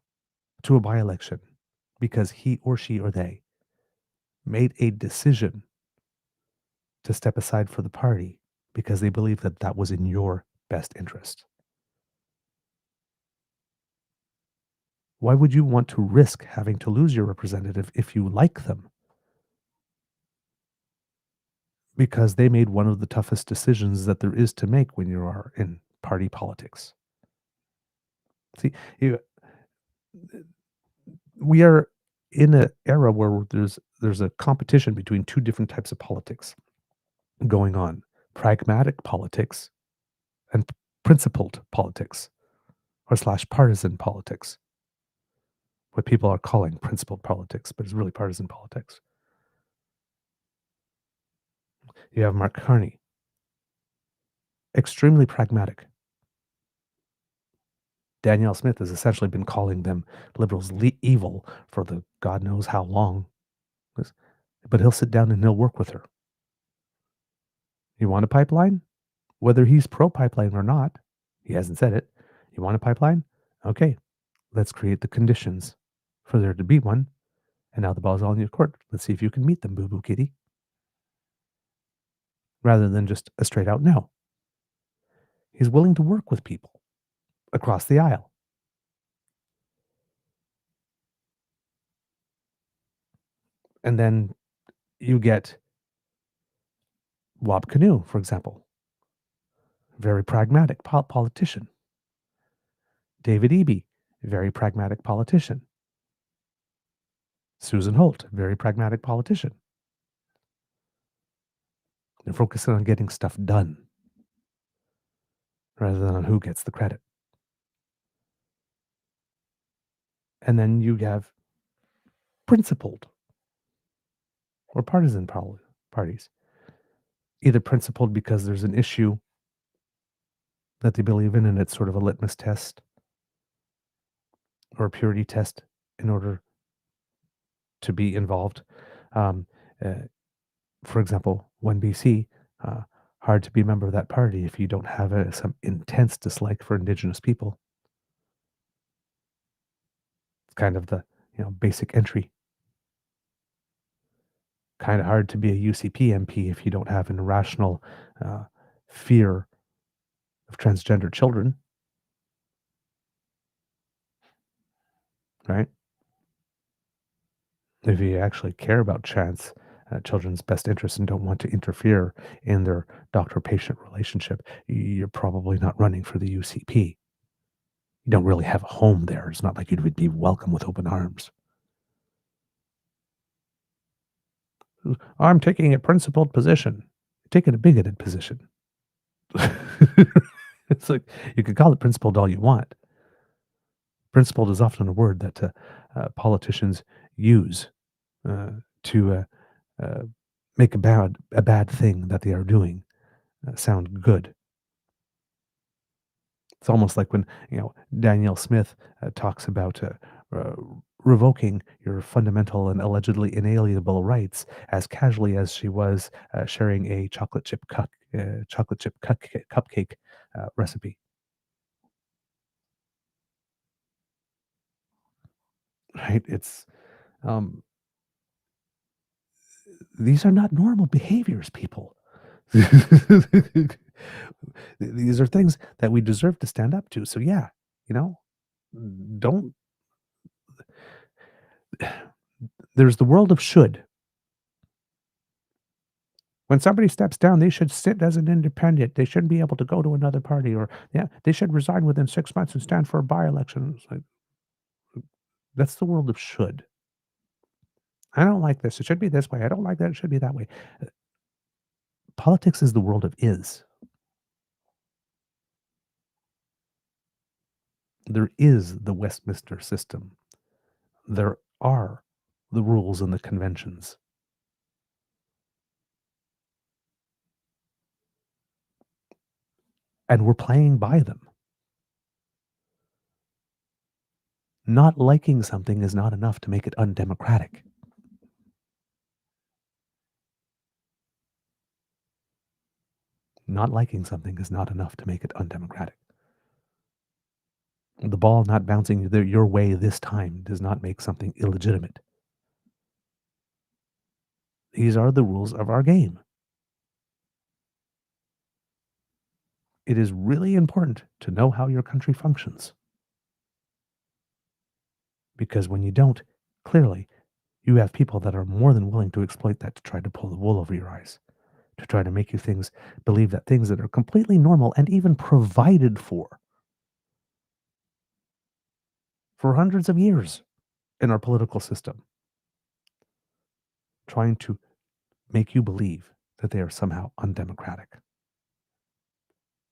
to a by election because he or she or they made a decision to step aside for the party because they believe that that was in your best interest? Why would you want to risk having to lose your representative if you like them? Because they made one of the toughest decisions that there is to make when you are in party politics. See, you, we are in an era where there's a competition between two different types of politics going on: pragmatic politics and principled politics, or slash partisan politics. What people are calling principled politics, but it's really partisan politics. You have Mark Carney, extremely pragmatic. Danielle Smith has essentially been calling them liberals evil for the God knows how long. But he'll sit down and he'll work with her. You want a pipeline? Whether he's pro pipeline or not, he hasn't said it. You want a pipeline? Okay, let's create the conditions for there to be one. And now the ball's all in your court. Let's see if you can meet them, boo boo kitty. Rather than just a straight out no. He's willing to work with people across the aisle. And then you get Wab Kinew, for example. Very pragmatic politician. David Eby, very pragmatic politician. Susan Holt, very pragmatic politician. They're focusing on getting stuff done rather than on who gets the credit. And then you have principled or partisan parties. Either principled because there's an issue that they believe in and it's sort of a litmus test or a purity test in order to be involved. Um, for example, One BC, hard to be a member of that party if you don't have some intense dislike for Indigenous people. It's kind of the basic entry. Kind of hard to be a UCP MP if you don't have an irrational fear of transgender children, right? If you actually care about trans children's best interests and don't want to interfere in their doctor-patient relationship, you're probably not running for the UCP. You don't really have a home there. It's not like you would be welcome with open arms. I'm taking a principled position. You're taking a bigoted position. It's like you can call it principled all you want. Principled is often a word that politicians use to make a bad thing that they are doing sound good. It's almost like when Danielle Smith talks about uh, revoking your fundamental and allegedly inalienable rights as casually as she was sharing a chocolate chip cupcake recipe. Right? It's these are not normal behaviors, people. These are things that we deserve to stand up to. So yeah, don't. There's the world of should, When somebody steps down, they should sit as an independent. They shouldn't be able to go to another party, or yeah, they should resign within 6 months and stand for a by-election. It's like, that's the world of should. I don't like this. It should be this way. I don't like that. It should be that way. Politics is the world of is. There is the Westminster system. There are the rules and the conventions. And we're playing by them. Not liking something is not enough to make it undemocratic. Not liking something is not enough to make it undemocratic. The ball not bouncing your way this time does not make something illegitimate. These are the rules of our game. It is really important to know how your country functions. Because when you don't, clearly, you have people that are more than willing to exploit that to try to pull the wool over your eyes, to try to make you believe that things that are completely normal and even provided for hundreds of years in our political system, trying to make you believe that they are somehow undemocratic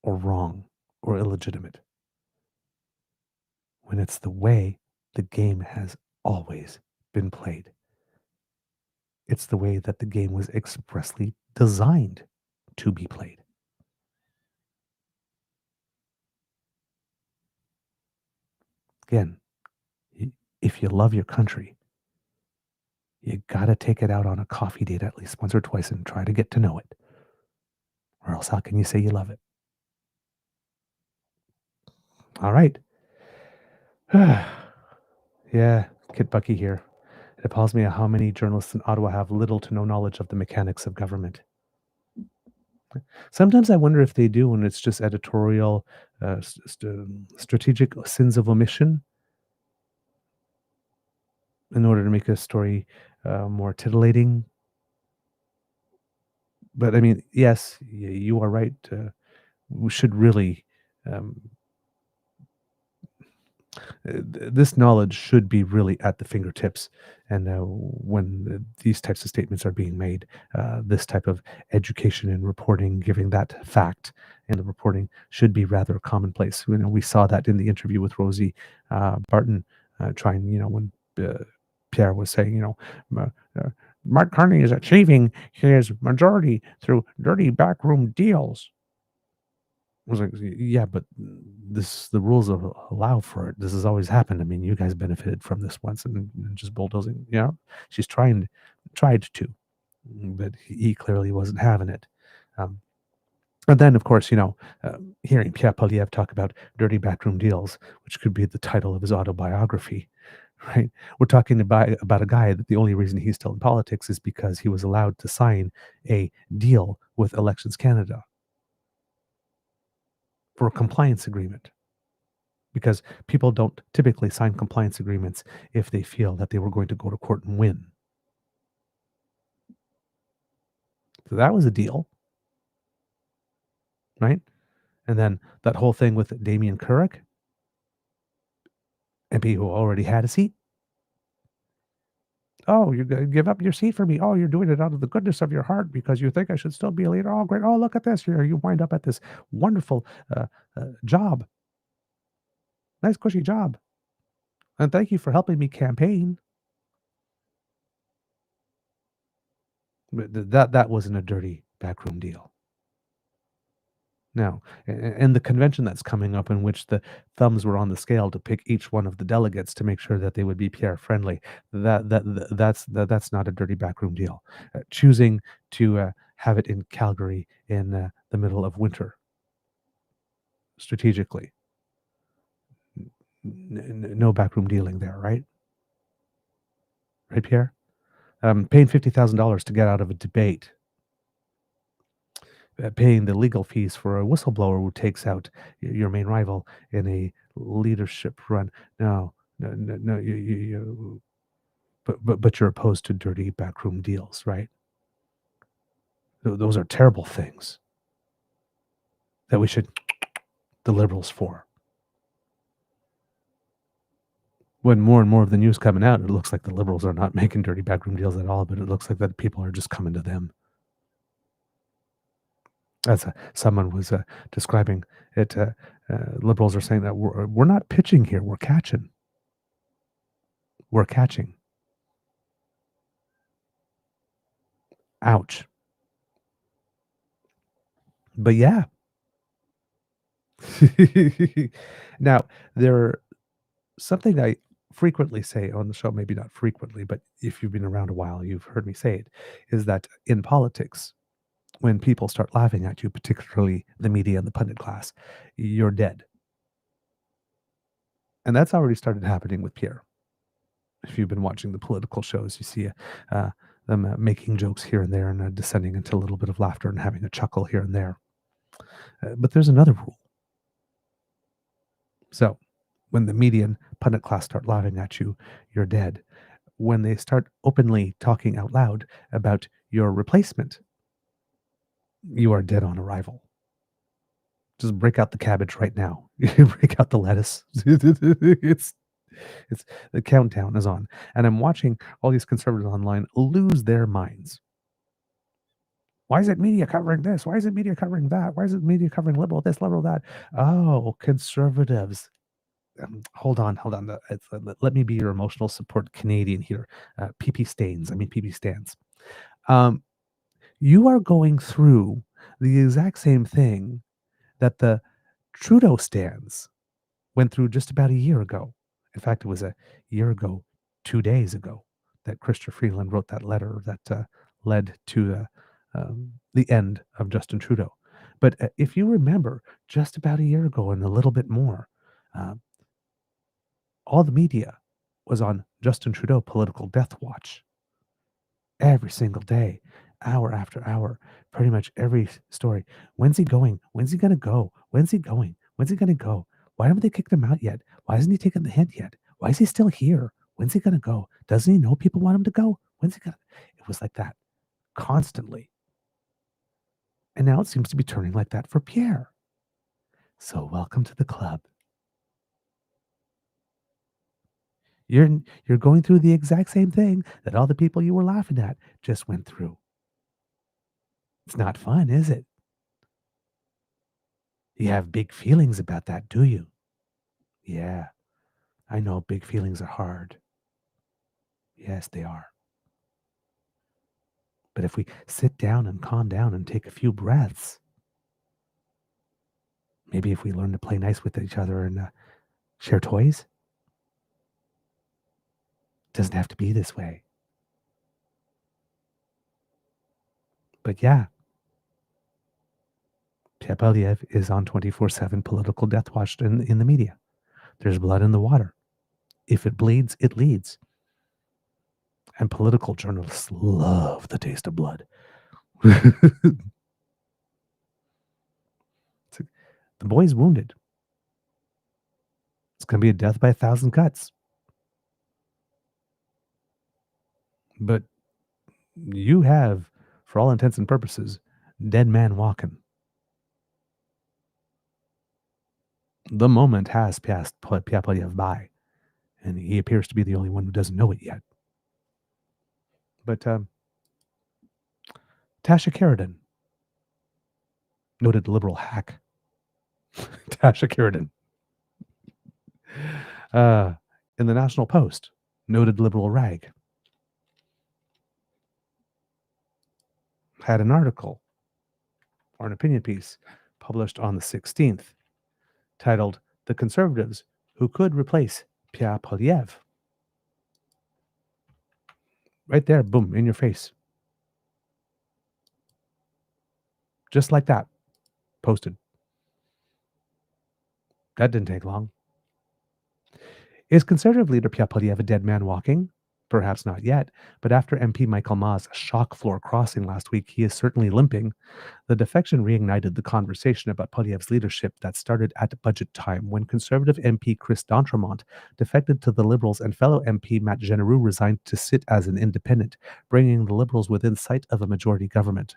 or wrong or illegitimate, when it's the way the game has always been played. It's the way that the game was expressly designed to be played. Again, if you love your country, you gotta take it out on a coffee date at least once or twice and try to get to know it. Or else how can you say you love it? All right. Yeah, Kid Bucky here. It appalls me at how many journalists in Ottawa have little to no knowledge of the mechanics of government. Sometimes I wonder if they do, and it's just editorial, strategic sins of omission in order to make a story more titillating. But I mean, yes, you are right. We should really um, this knowledge should be really at the fingertips. And when these types of statements are being made, this type of education and reporting, giving that fact and the reporting should be rather commonplace. You know, we saw that in the interview with Rosie Barton, trying, when Pierre was saying, Mark Carney is achieving his majority through dirty backroom deals. I was like, yeah, but the rules allow for it. This has always happened. I mean, you guys benefited from this once and just bulldozing. She's tried to, but he clearly wasn't having it. Um, and then, of course, hearing Pierre Poliev talk about dirty backroom deals, which could be the title of his autobiography, right? We're talking about a guy that the only reason he's still in politics is because he was allowed to sign a deal with Elections Canada for a compliance agreement, because people don't typically sign compliance agreements if they feel that they were going to go to court and win. So that was a deal, right? And then that whole thing with Damien Couric, MP who already had a seat. Oh, you're going to give up your seat for me. Oh, you're doing it out of the goodness of your heart because you think I should still be a leader. Oh, great. Oh, look at this. Here you wind up at this wonderful job. Nice, cushy job. And thank you for helping me campaign. But that wasn't a dirty backroom deal. No, and the convention that's coming up, in which the thumbs were on the scale to pick each one of the delegates to make sure that they would be Pierre friendly. That's not a dirty backroom deal. Choosing to have it in Calgary in the middle of winter, strategically, no backroom dealing there, right? Right, Pierre? Paying $50,000 to get out of a debate, paying the legal fees for a whistleblower who takes out your main rival in a leadership run. No, no, no, no. But you're opposed to dirty backroom deals, right? Those are terrible things that we should the Liberals for. When more and more of the news coming out, it looks like the Liberals are not making dirty backroom deals at all, but it looks like that people are just coming to them. As someone was describing it, Liberals are saying that we're not pitching here, we're catching. We're catching. Ouch. But yeah. Now, something I frequently say on the show, maybe not frequently, but if you've been around a while, you've heard me say it, is that in politics, when people start laughing at you, particularly the media and the pundit class, you're dead. And that's already started happening with Pierre. If you've been watching the political shows, you see them making jokes here and there and descending into a little bit of laughter and having a chuckle here and there. But there's another rule. So when the media and pundit class start laughing at you, you're dead. When they start openly talking out loud about your replacement, you are dead on arrival. Just break out the cabbage right now. Break out the lettuce. It's the countdown is on. And I'm watching all these conservatives online lose their minds. Why is it media covering this? Why is it media covering that? Why is it media covering liberal this, liberal that? Oh, conservatives. Hold on. Let me be your emotional support Canadian here. PP stands. You are going through the exact same thing that the Trudeau stands went through just about a year ago. In fact, it was a year ago, 2 days ago, that Chrystia Freeland wrote that letter that led to the end of Justin Trudeau. But if you remember, just about a year ago and a little bit more, all the media was on Justin Trudeau political death watch. Every single day, hour after hour, pretty much every story. When's he going? When's he going to go? When's he going? When's he going to go? Why haven't they kicked him out yet? Why hasn't he taken the hint yet? Why is he still here? When's he going to go? Doesn't he know people want him to go? When's he going to? It was like that constantly. And now it seems to be turning like that for Pierre. So welcome to the club. You're going through the exact same thing that all the people you were laughing at just went through. It's not fun, is it? You have big feelings about that, do you? Yeah, I know big feelings are hard. Yes, they are. But if we sit down and calm down and take a few breaths, maybe if we learn to play nice with each other and share toys, it doesn't have to be this way. But yeah, Pierre Poilievre is on 24/7 political death watch in the media. There's blood in the water. If it bleeds, it leads. And political journalists love the taste of blood. The boy's wounded. It's going to be a death by 1,000 cuts. But you have, for all intents and purposes, dead man walking. The moment has passed Pierre Poilievre by, and he appears to be the only one who doesn't know it yet. But Tasha Keridan, noted liberal hack. Tasha Keridan. In the National Post, noted liberal rag, had an article or an opinion piece published on the 16th titled "The Conservatives Who Could Replace Pierre Poilievre." Right there, boom, in your face. Just like that, posted. That didn't take long. Is Conservative leader Pierre Poilievre a dead man walking? Perhaps not yet, but after MP Michael Ma's shock floor crossing last week, he is certainly limping. The defection reignited the conversation about Poilievre's leadership that started at budget time when Conservative MP Chris d'Entremont defected to the Liberals and fellow MP Matt Genereux resigned to sit as an independent, bringing the Liberals within sight of a majority government.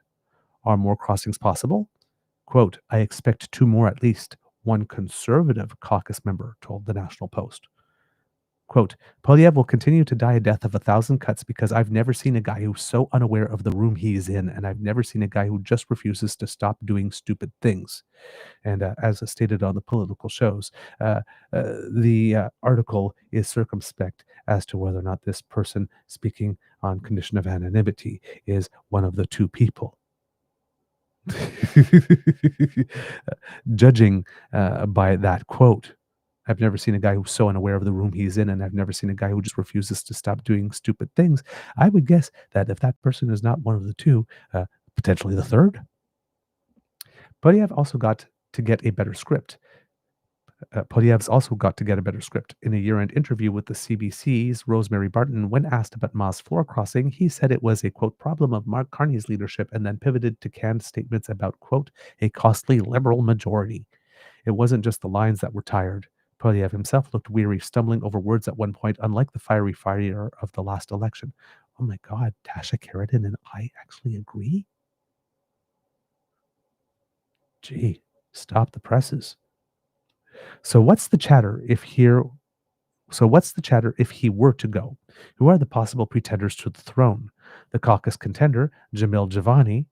Are more crossings possible? Quote, I expect two more at least, one Conservative caucus member told the National Post. Quote, Polyev will continue to die a death of 1,000 cuts because I've never seen a guy who's so unaware of the room he's in, and I've never seen a guy who just refuses to stop doing stupid things. And as stated on the political shows, the article is circumspect as to whether or not this person speaking on condition of anonymity is one of the two people. Judging by that quote, I've never seen a guy who's so unaware of the room he's in, and I've never seen a guy who just refuses to stop doing stupid things. I would guess that if that person is not one of the two, potentially the third. But I've also got to get a better script. Poilievre's also got to get a better script. In a year-end interview with the CBC's Rosemary Barton, when asked about Ma's floor crossing, he said it was a, quote, problem of Mark Carney's leadership and then pivoted to canned statements about, quote, a costly Liberal majority. It wasn't just the lines that were tired. Poilievre himself looked weary, stumbling over words at one point, unlike the fiery fire of the last election. Oh my God, Tasha Keridan and I actually agree? Gee, stop the presses. So what's the chatter if here So what's the chatter if he were to go? Who are the possible pretenders to the throne? The caucus contender, Jamil Javani,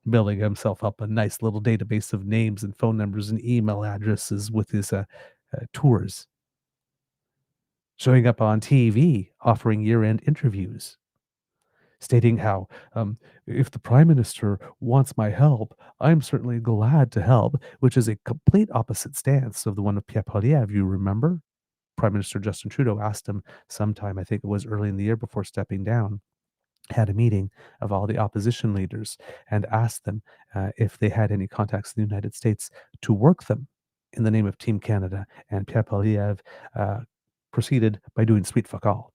building himself up a nice little database of names and phone numbers and email addresses with his tours, showing up on TV, offering year-end interviews, stating how if the prime minister wants my help, I'm certainly glad to help, which is a complete opposite stance of the one of Pierre Poilievre, you remember? Prime Minister Justin Trudeau asked him sometime, I think it was early in the year before stepping down, had a meeting of all the opposition leaders and asked them if they had any contacts in the United States to work them in the name of Team Canada. And Pierre Poilievre proceeded by doing sweet fuck all.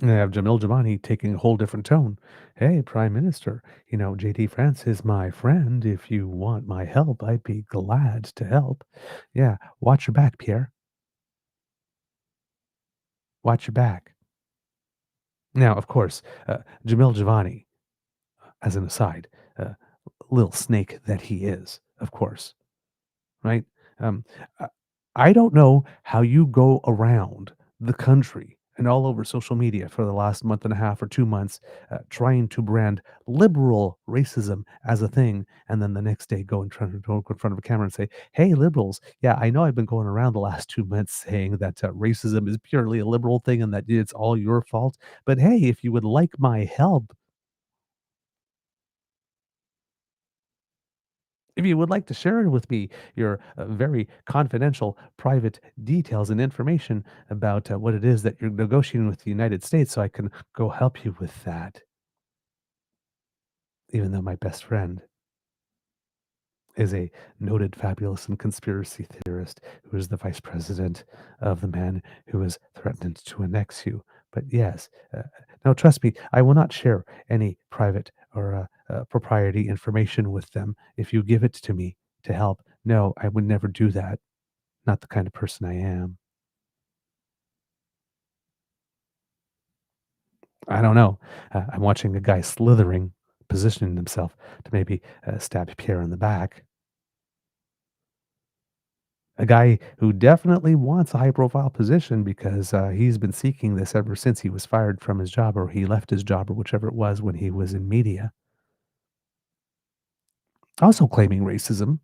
And I have Jamil Jamani taking a whole different tone. Hey, Prime Minister, JD France is my friend. If you want my help, I'd be glad to help. Yeah, watch your back, Pierre. Watch your back. Now, of course, Jamil Javani, as an aside, little snake that he is, of course, right? Um, I I don't know how you go around the country and all over social media for the last month and a half or 2 months trying to brand liberal racism as a thing, and then the next day go and try to go in front of a camera and say, "Hey, liberals, yeah, I know I've been going around the last 2 months saying that racism is purely a liberal thing and that it's all your fault. But hey, if you would like my help, if you would like to share with me your very confidential, private details and information about what it is that you're negotiating with the United States, so I can go help you with that." Even though my best friend is a noted fabulous and conspiracy theorist who is the vice president of the man who has threatened to annex you. But yes, now trust me, I will not share any private or propriety information with them if you give it to me to help. No, I would never do that. Not the kind of person I am. I don't know. I'm watching a guy slithering, positioning himself to maybe stab Pierre in the back. A guy who definitely wants a high profile position because he's been seeking this ever since he was fired from his job or he left his job or whichever it was when he was in media. Also claiming racism.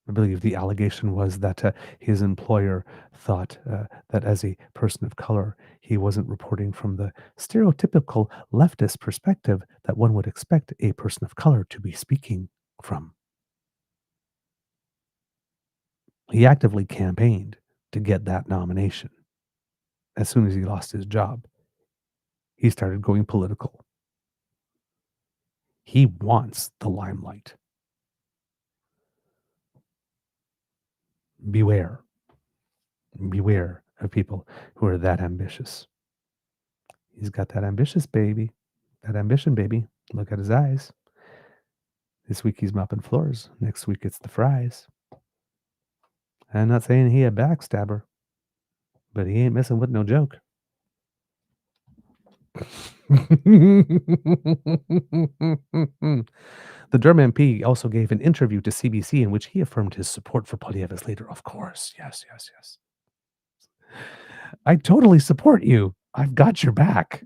I believe the allegation was that his employer thought that as a person of color, he wasn't reporting from the stereotypical leftist perspective that one would expect a person of color to be speaking from. He actively campaigned to get that nomination. As soon as he lost his job, he started going political. He wants the limelight. Beware. Beware of people who are that ambitious. He's got that ambitious baby. That ambition, baby. Look at his eyes. This week he's mopping floors. Next week it's the fries. I'm not saying he a backstabber, but he ain't messing with no joke. The Durham MP also gave an interview to CBC in which he affirmed his support for Poilievre as leader. Of course. Yes, yes, yes. I totally support you. I've got your back.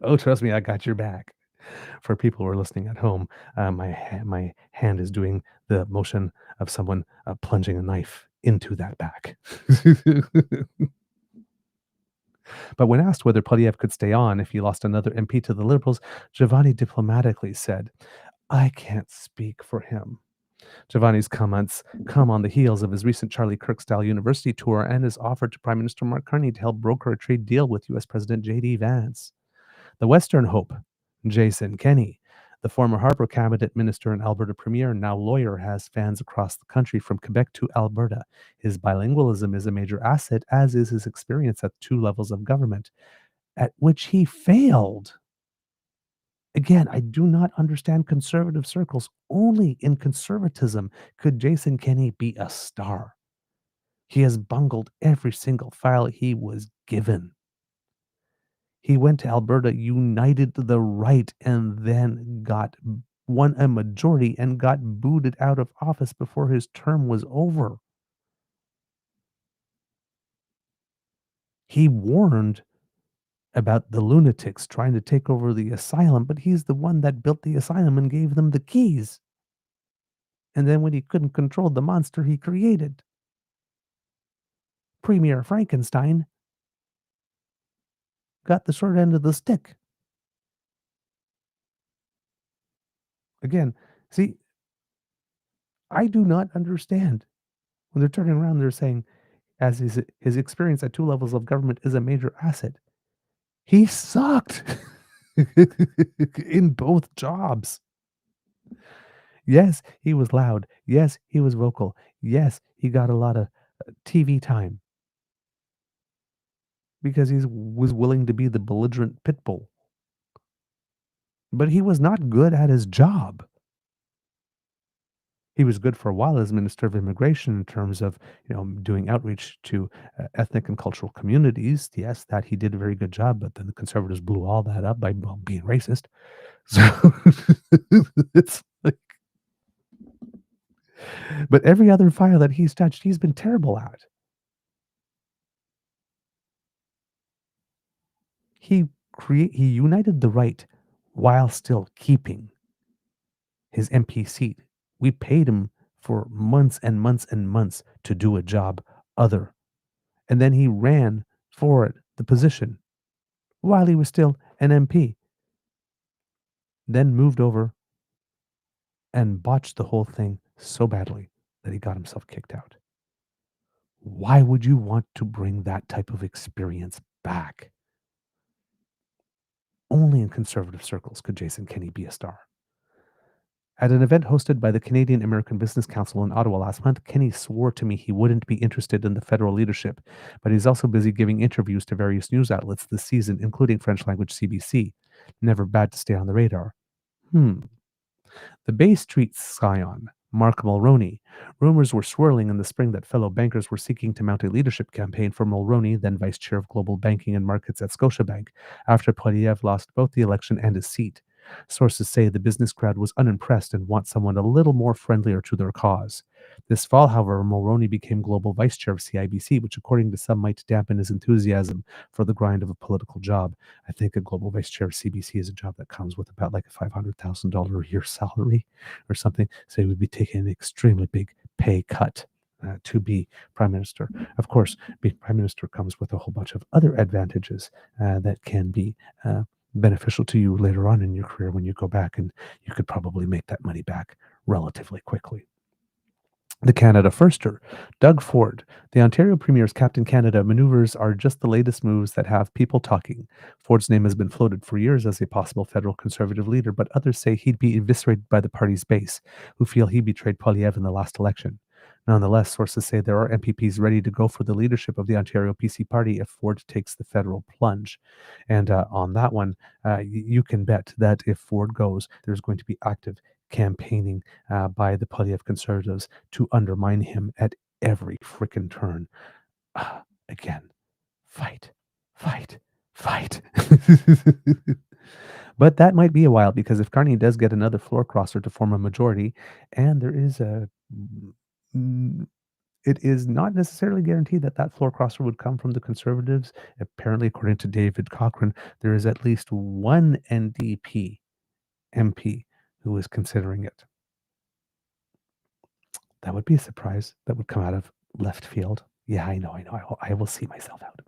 Oh, trust me, I got your back. For people who are listening at home, my hand is doing the motion of someone plunging a knife into that back. But when asked whether Poilievre could stay on if he lost another MP to the Liberals, Giovanni diplomatically said, "I can't speak for him." Giovanni's comments come on the heels of his recent Charlie Kirk-style university tour and his offer to Prime Minister Mark Carney to help broker a trade deal with U.S. President J.D. Vance. The Western Hope, Jason Kenney, the former Harper cabinet minister and Alberta premier, now lawyer, has fans across the country from Quebec to Alberta. His bilingualism is a major asset, as is his experience at two levels of government, at which he failed. Again, I do not understand conservative circles. Only in conservatism could Jason Kenney be a star. He has bungled every single file he was given. He went to Alberta, united the right, and then won a majority and got booted out of office before his term was over. He warned about the lunatics trying to take over the asylum, but he's the one that built the asylum and gave them the keys. And then when he couldn't control the monster he created, Premier Frankenstein got the short end of the stick. Again, see, I do not understand when they're turning around, they're saying, as his experience at two levels of government is a major asset. He sucked in both jobs. Yes, he was loud. Yes, he was vocal. Yes, he got a lot of TV time because he was willing to be the belligerent pit bull. But he was not good at his job. He was good for a while as Minister of Immigration in terms of, doing outreach to ethnic and cultural communities. Yes, that he did a very good job, but then the Conservatives blew all that up by being racist. So it's like, but every other file that he's touched, he's been terrible at. He united the right while still keeping his MP seat. We paid him for months and months and months to do a job other. And then he ran for the position while he was still an MP. Then moved over and botched the whole thing so badly that he got himself kicked out. Why would you want to bring that type of experience back? Only in conservative circles could Jason Kenney be a star. At an event hosted by the Canadian American Business Council in Ottawa last month, Kenney swore to me he wouldn't be interested in the federal leadership, but he's also busy giving interviews to various news outlets this season, including French language CBC. Never bad to stay on the radar. The Bay Street scion, Mark Mulroney. Rumors were swirling in the spring that fellow bankers were seeking to mount a leadership campaign for Mulroney, then vice chair of global banking and markets at Scotiabank, after Poilievre lost both the election and his seat. Sources say the business crowd was unimpressed and want someone a little more friendlier to their cause. This fall, however, Mulroney became global vice chair of CIBC, which according to some might dampen his enthusiasm for the grind of a political job. I think a global vice chair of CBC is a job that comes with about like a $500,000 a year salary or something. So he would be taking an extremely big pay cut to be prime minister. Of course, being prime minister comes with a whole bunch of other advantages that can be beneficial to you later on in your career when you go back, and you could probably make that money back relatively quickly. The Canada Firster, Doug Ford. The Ontario Premier's Captain Canada maneuvers are just the latest moves that have people talking. Ford's name has been floated for years as a possible federal Conservative leader, but others say he'd be eviscerated by the party's base, who feel he betrayed Poilievre in the last election. Nonetheless, sources say there are MPPs ready to go for the leadership of the Ontario PC party if Ford takes the federal plunge. And on that one, you can bet that if Ford goes, there's going to be active campaigning by the Poilievre Conservatives to undermine him at every frickin' turn. again. Fight, fight, fight. But that might be a while because if Carney does get another floor crosser to form a majority, and there is mm, it is not necessarily guaranteed that that floor crosser would come from the Conservatives. Apparently, according to David Cochrane, there is at least one NDP MP who is considering it. That would be a surprise. That would come out of left field. Yeah, I know. I will see myself out.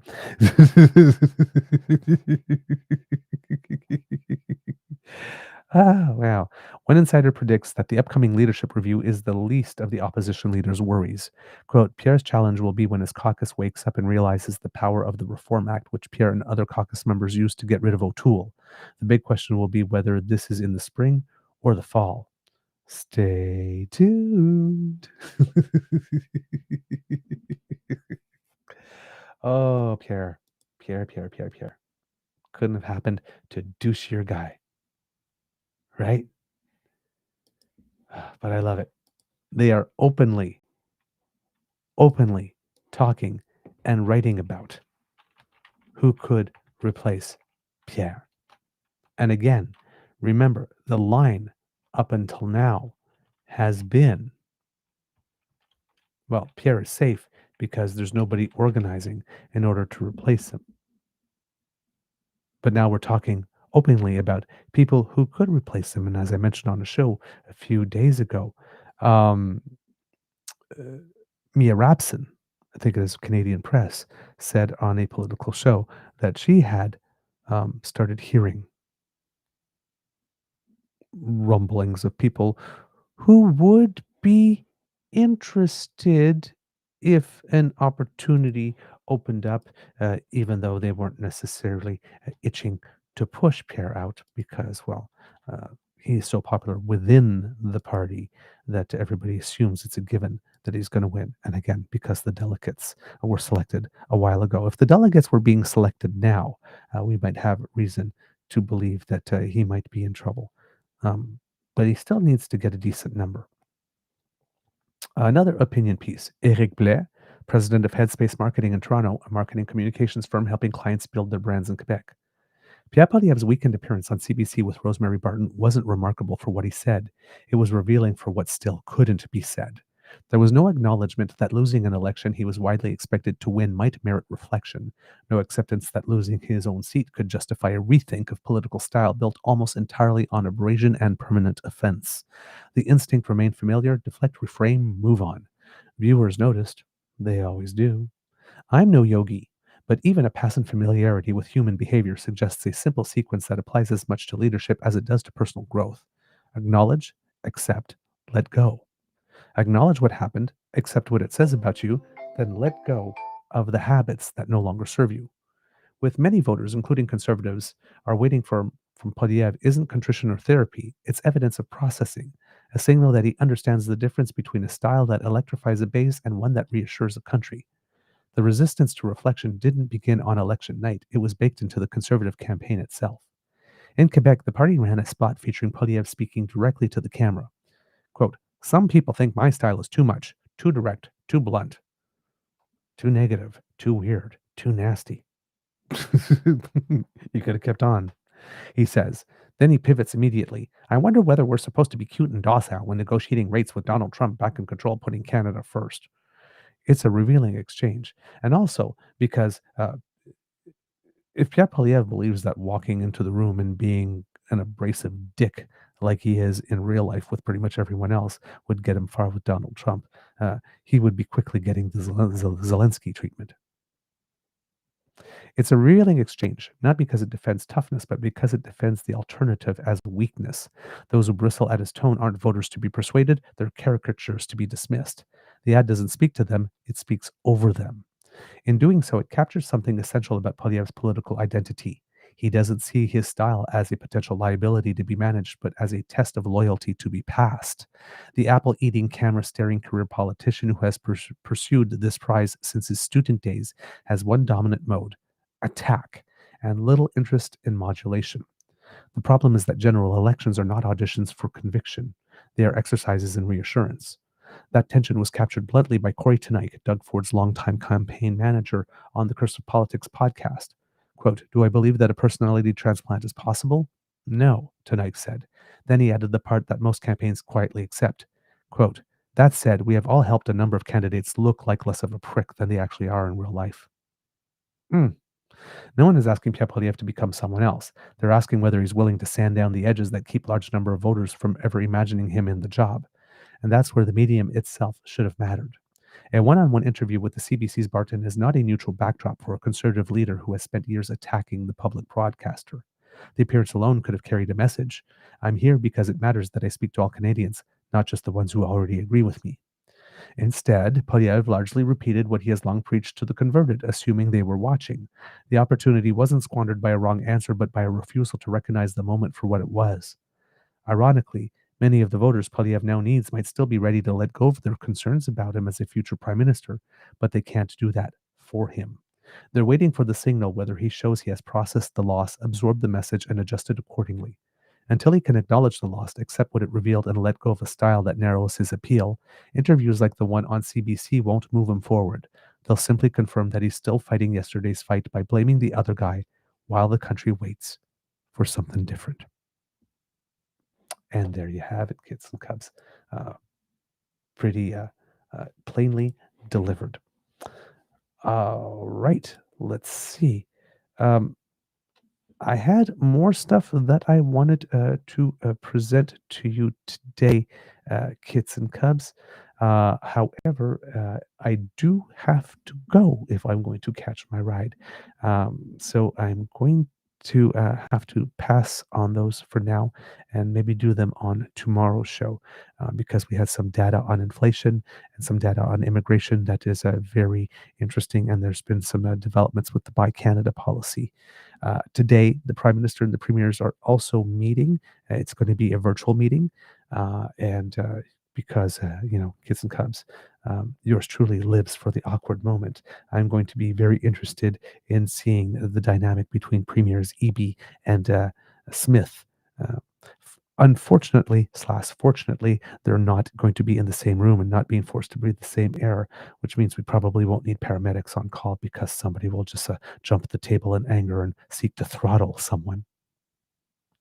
Wow. One insider predicts that the upcoming leadership review is the least of the opposition leader's worries. Quote, Pierre's challenge will be when his caucus wakes up and realizes the power of the Reform Act, which Pierre and other caucus members used to get rid of O'Toole. The big question will be whether this is in the spring or the fall. Stay tuned. Oh, Pierre. Pierre. Couldn't have happened to douchier guy, right? But I love it. They are openly talking and writing about who could replace Pierre. And again, remember, the line up until now has been, well, Pierre is safe because there's nobody organizing in order to replace him. But now we're talking openly about people who could replace him. And as I mentioned on a show a few days ago, um, uh, Mia Rapson, I think it is Canadian Press, said on a political show that she had started hearing rumblings of people who would be interested if an opportunity opened up, even though they weren't necessarily itching to push Pierre out because, well, he's so popular within the party that everybody assumes it's a given that he's going to win. And again, because the delegates were selected a while ago. If the delegates were being selected now, we might have reason to believe that he might be in trouble. Um, but he still needs to get a decent number. Another opinion piece. Eric Blais, president of Headspace Marketing in Toronto, a marketing communications firm helping clients build their brands in Quebec. Pierre Poilievre's weekend appearance on CBC with Rosemary Barton wasn't remarkable for what he said. It was revealing for what still couldn't be said. There was no acknowledgement that losing an election he was widely expected to win might merit reflection, no acceptance that losing his own seat could justify a rethink of political style built almost entirely on abrasion and permanent offense. The instinct remained familiar: deflect, reframe, move on. Viewers noticed. They always do. I'm no yogi, but even a passing familiarity with human behavior suggests a simple sequence that applies as much to leadership as it does to personal growth. Acknowledge, accept, let go. Acknowledge what happened, accept what it says about you, then let go of the habits that no longer serve you. With many voters, including conservatives, are waiting for from Poilievre isn't contrition or therapy, it's evidence of processing, a signal that he understands the difference between a style that electrifies a base and one that reassures a country. The resistance to reflection didn't begin on election night, it was baked into the Conservative campaign itself. In Quebec, the party ran a spot featuring Poilievre speaking directly to the camera. Quote, some people think my style is too much, too direct, too blunt, too negative, too weird, too nasty. You could have kept on, he says. Then he pivots immediately. I wonder whether we're supposed to be cute and docile when negotiating rates with Donald Trump back in control, putting Canada first. It's a revealing exchange. And also because if Pierre Poilievre believes that walking into the room and being an abrasive dick like he is in real life with pretty much everyone else would get him far with Donald Trump, he would be quickly getting the Zelensky treatment. It's a revealing exchange, not because it defends toughness, but because it defends the alternative as weakness. Those who bristle at his tone aren't voters to be persuaded, they're caricatures to be dismissed. The ad doesn't speak to them, it speaks over them. In doing so, it captures something essential about Poilievre's political identity. He doesn't see his style as a potential liability to be managed, but as a test of loyalty to be passed. The apple-eating, camera-staring career politician who has pursued this prize since his student days has one dominant mode: attack, and little interest in modulation. The problem is that general elections are not auditions for conviction. They are exercises in reassurance. That tension was captured bluntly by Corey Tenike, Doug Ford's longtime campaign manager, on the Curse of Politics podcast. Quote, "Do I believe that a personality transplant is possible? No," Tenike said. Then he added the part that most campaigns quietly accept. Quote, "That said, we have all helped a number of candidates look like less of a prick than they actually are in real life." Hmm. No one is asking Pierre Poilievre to become someone else. They're asking whether he's willing to sand down the edges that keep large number of voters from ever imagining him in the job. And that's where the medium itself should have mattered. A one-on-one interview with the CBC's Barton is not a neutral backdrop for a conservative leader who has spent years attacking the public broadcaster. The appearance alone could have carried a message. I'm here because it matters that I speak to all Canadians, not just the ones who already agree with me. Instead, Poilievre largely repeated what he has long preached to the converted, assuming they were watching. The opportunity wasn't squandered by a wrong answer, but by a refusal to recognize the moment for what it was. Ironically, many of the voters Poilievre now needs might still be ready to let go of their concerns about him as a future prime minister, but they can't do that for him. They're waiting for the signal whether he shows he has processed the loss, absorbed the message, and adjusted accordingly. Until he can acknowledge the loss, accept what it revealed, and let go of a style that narrows his appeal, interviews like the one on CBC won't move him forward. They'll simply confirm that he's still fighting yesterday's fight by blaming the other guy while the country waits for something different. And there you have it, kids and cubs. Pretty plainly delivered. All right, let's see. I had more stuff that I wanted to present to you today, kits and cubs. However, I do have to go if I'm going to catch my ride. So I'm going to have to pass on those for now and maybe do them on tomorrow's show because we had some data on inflation and some data on immigration that is very interesting. And there's been some developments with the Buy Canada policy. Today, the Prime Minister and the Premiers are also meeting. It's going to be a virtual meeting. And because, kids and cubs, yours truly lives for the awkward moment. I'm going to be very interested in seeing the dynamic between Premiers Eby and Smith. Unfortunately/fortunately, they're not going to be in the same room and not being forced to breathe the same air, which means we probably won't need paramedics on call because somebody will just jump at the table in anger and seek to throttle someone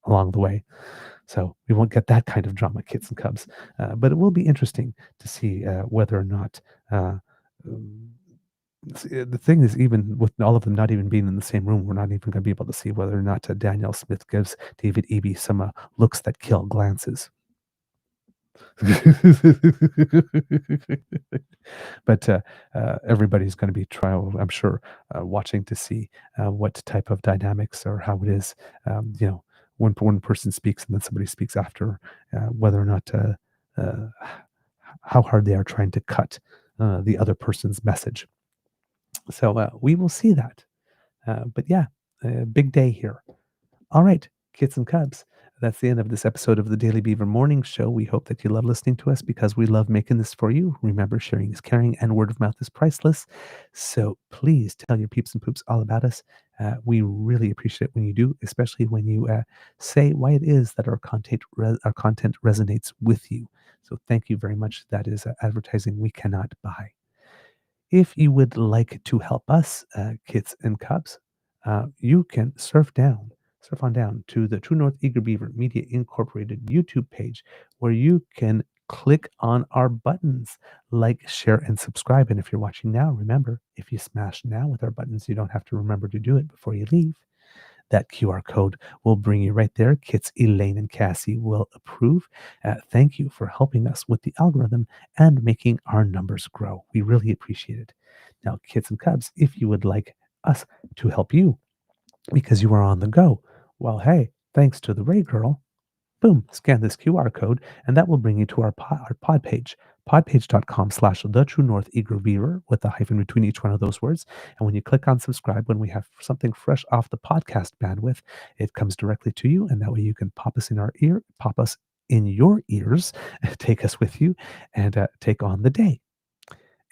along the way. So we won't get that kind of drama, kids and cubs. But it will be interesting to see whether or not. The thing is, even with all of them not even being in the same room, we're not even going to be able to see whether or not Danielle Smith gives David Eby some looks that kill glances. But everybody's going to be I'm sure, watching to see what type of dynamics or how it is. When one person speaks and then somebody speaks after, whether or not how hard they are trying to cut the other person's message. So we will see that. But yeah, big day here. All right, kids and cubs. That's the end of this episode of the Daily Beaver Morning Show. We hope that you love listening to us because we love making this for you. Remember, sharing is caring and word of mouth is priceless. So please tell your peeps and poops all about us. We really appreciate it when you do, especially when you say why it is that our content resonates with you. So thank you very much. That is advertising we cannot buy. If you would like to help us, kids and cubs, you can surf on down to the True North Eager Beaver Media Incorporated YouTube page, where you can click on our buttons like, share, and subscribe. And if you're watching now, remember, if you smash now with our buttons, you don't have to remember to do it before you leave. That QR code will bring you right there. Kits, Elaine, and Cassie will approve. Thank you for helping us with the algorithm and making our numbers grow. We really appreciate it. Now, kids and cubs, if you would like us to help you because you are on the go, well, hey, thanks to the Ray Girl, boom, scan this QR code, and that will bring you to our pod page, podpage.com/the True North Eager Beaver with a hyphen between each one of those words. And when you click on subscribe, when we have something fresh off the podcast bandwidth, it comes directly to you. And that way you can pop us in your ears, take us with you, and take on the day.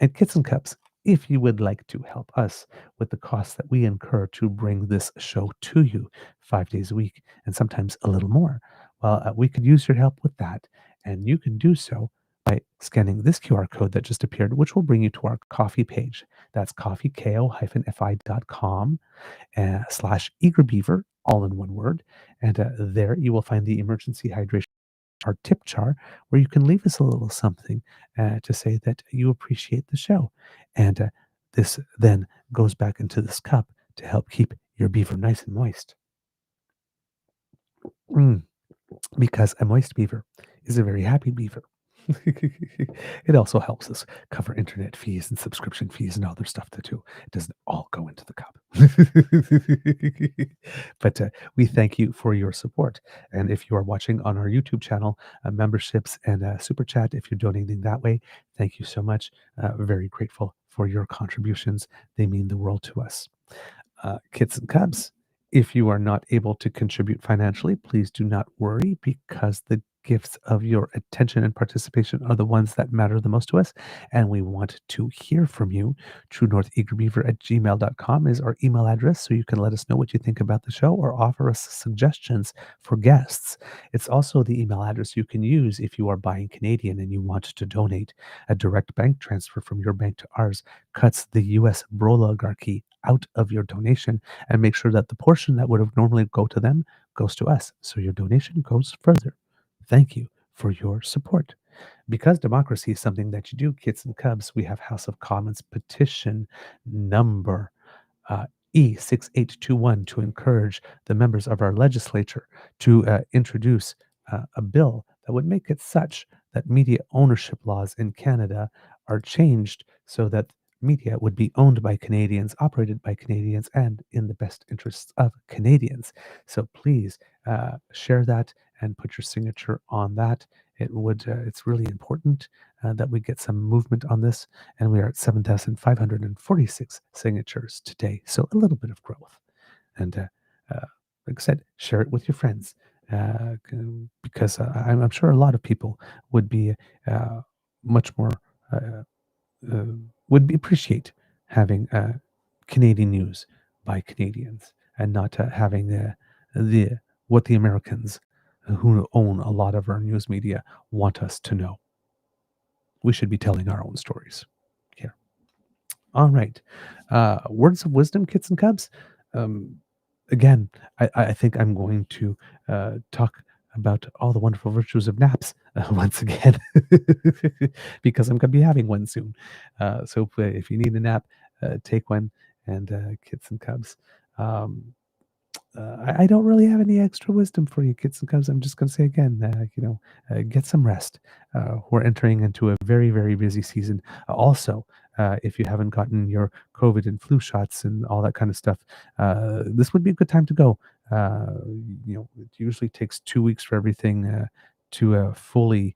And kids and cubs, if you would like to help us with the costs that we incur to bring this show to you 5 days a week, and sometimes a little more, well, we could use your help with that. And you can do so by scanning this QR code that just appeared, which will bring you to our coffee page. That's coffeeko-fi.com /eagerbeaver, all in one word. And there you will find the emergency hydration, our tip jar, where you can leave us a little something to say that you appreciate the show. And this then goes back into this cup to help keep your beaver nice and moist. Because a moist beaver is a very happy beaver. It also helps us cover internet fees and subscription fees and other stuff too. It doesn't all go into the cup. But we thank you for your support. And if you are watching on our YouTube channel, memberships and super chat, if you're donating that way, thank you so much. Very grateful for your contributions. They mean the world to us. Kits and Cubs, if you are not able to contribute financially, please do not worry, because the gifts of your attention and participation are the ones that matter the most to us, and we want to hear from you. TrueNorthEagerBeaver@gmail.com is our email address, so you can let us know what you think about the show or offer us suggestions for guests. It's also the email address you can use if you are buying Canadian and you want to donate. A direct bank transfer from your bank to ours cuts the U.S. broligarchy out of your donation and make sure that the portion that would have normally go to them goes to us, so your donation goes further. Thank you for your support. Because democracy is something that you do, Kits and Cubs, we have House of Commons petition number E6821 to encourage the members of our legislature to introduce a bill that would make it such that media ownership laws in Canada are changed so that media would be owned by Canadians, operated by Canadians, and in the best interests of Canadians. So please share that and put your signature on that. It's really important that we get some movement on this, and we are at 7,546 signatures today. So a little bit of growth. And like I said, share it with your friends, because I'm sure a lot of people would be much more would appreciate having Canadian news by Canadians, and not having the what the Americans who own a lot of our news media want us to know. We should be telling our own stories here. All right. Words of wisdom, Kits and Cubs. Again, I think I'm going to talk about all the wonderful virtues of naps once again, because I'm going to be having one soon. So if you need a nap, take one. And Kits and Cubs, I don't really have any extra wisdom for you, Kits and Cubs. I'm just going to say again, get some rest. We're entering into a very, very busy season. Also, if you haven't gotten your COVID and flu shots and all that kind of stuff, this would be a good time to go. It usually takes 2 weeks for everything to fully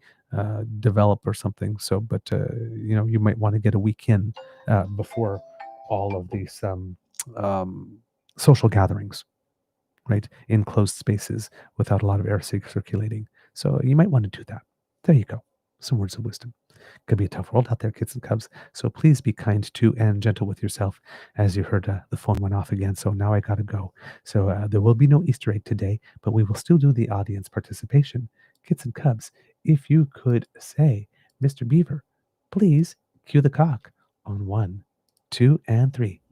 develop or something. So, but you might want to get a week in before all of these social gatherings, right, in closed spaces without a lot of air circulating. So you might want to do that. There you go. Some words of wisdom. Could be a tough world out there, Kits and Cubs. So please be kind to and gentle with yourself. As you heard, the phone went off again. So now I got to go. So there will be no Easter egg today, but we will still do the audience participation. Kits and Cubs, if you could say, Mr. Beaver, please cue the cock on 1, 2, and 3.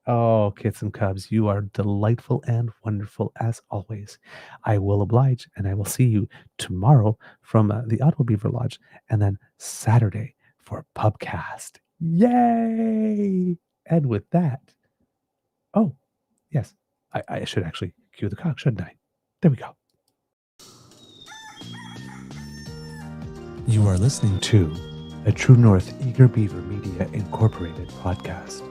Oh, Kits and Cubs, you are delightful and wonderful as always. I will oblige, and I will see you tomorrow from the Ottawa Beaver Lodge, and then Saturday for Pubcast. Yay! And with that, oh, yes, I should actually cue the cock, shouldn't I? There we go. You are listening to a True North Eager Beaver Media Incorporated podcast.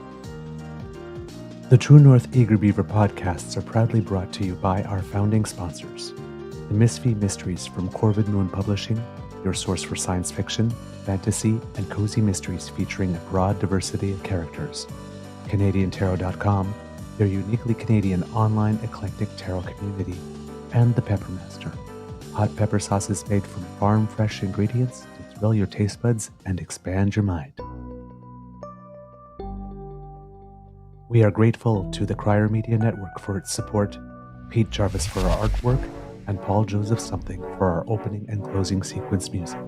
The True North Eager Beaver podcasts are proudly brought to you by our founding sponsors, the Misfit Mysteries from Corvid Moon Publishing, your source for science fiction, fantasy, and cozy mysteries featuring a broad diversity of characters, CanadianTarot.com, their uniquely Canadian online eclectic tarot community, and the Peppermaster, hot pepper sauces made from farm-fresh ingredients to thrill your taste buds and expand your mind. We are grateful to the Crier Media Network for its support, Pete Jarvis for our artwork, and Paul Joseph Something for our opening and closing sequence music.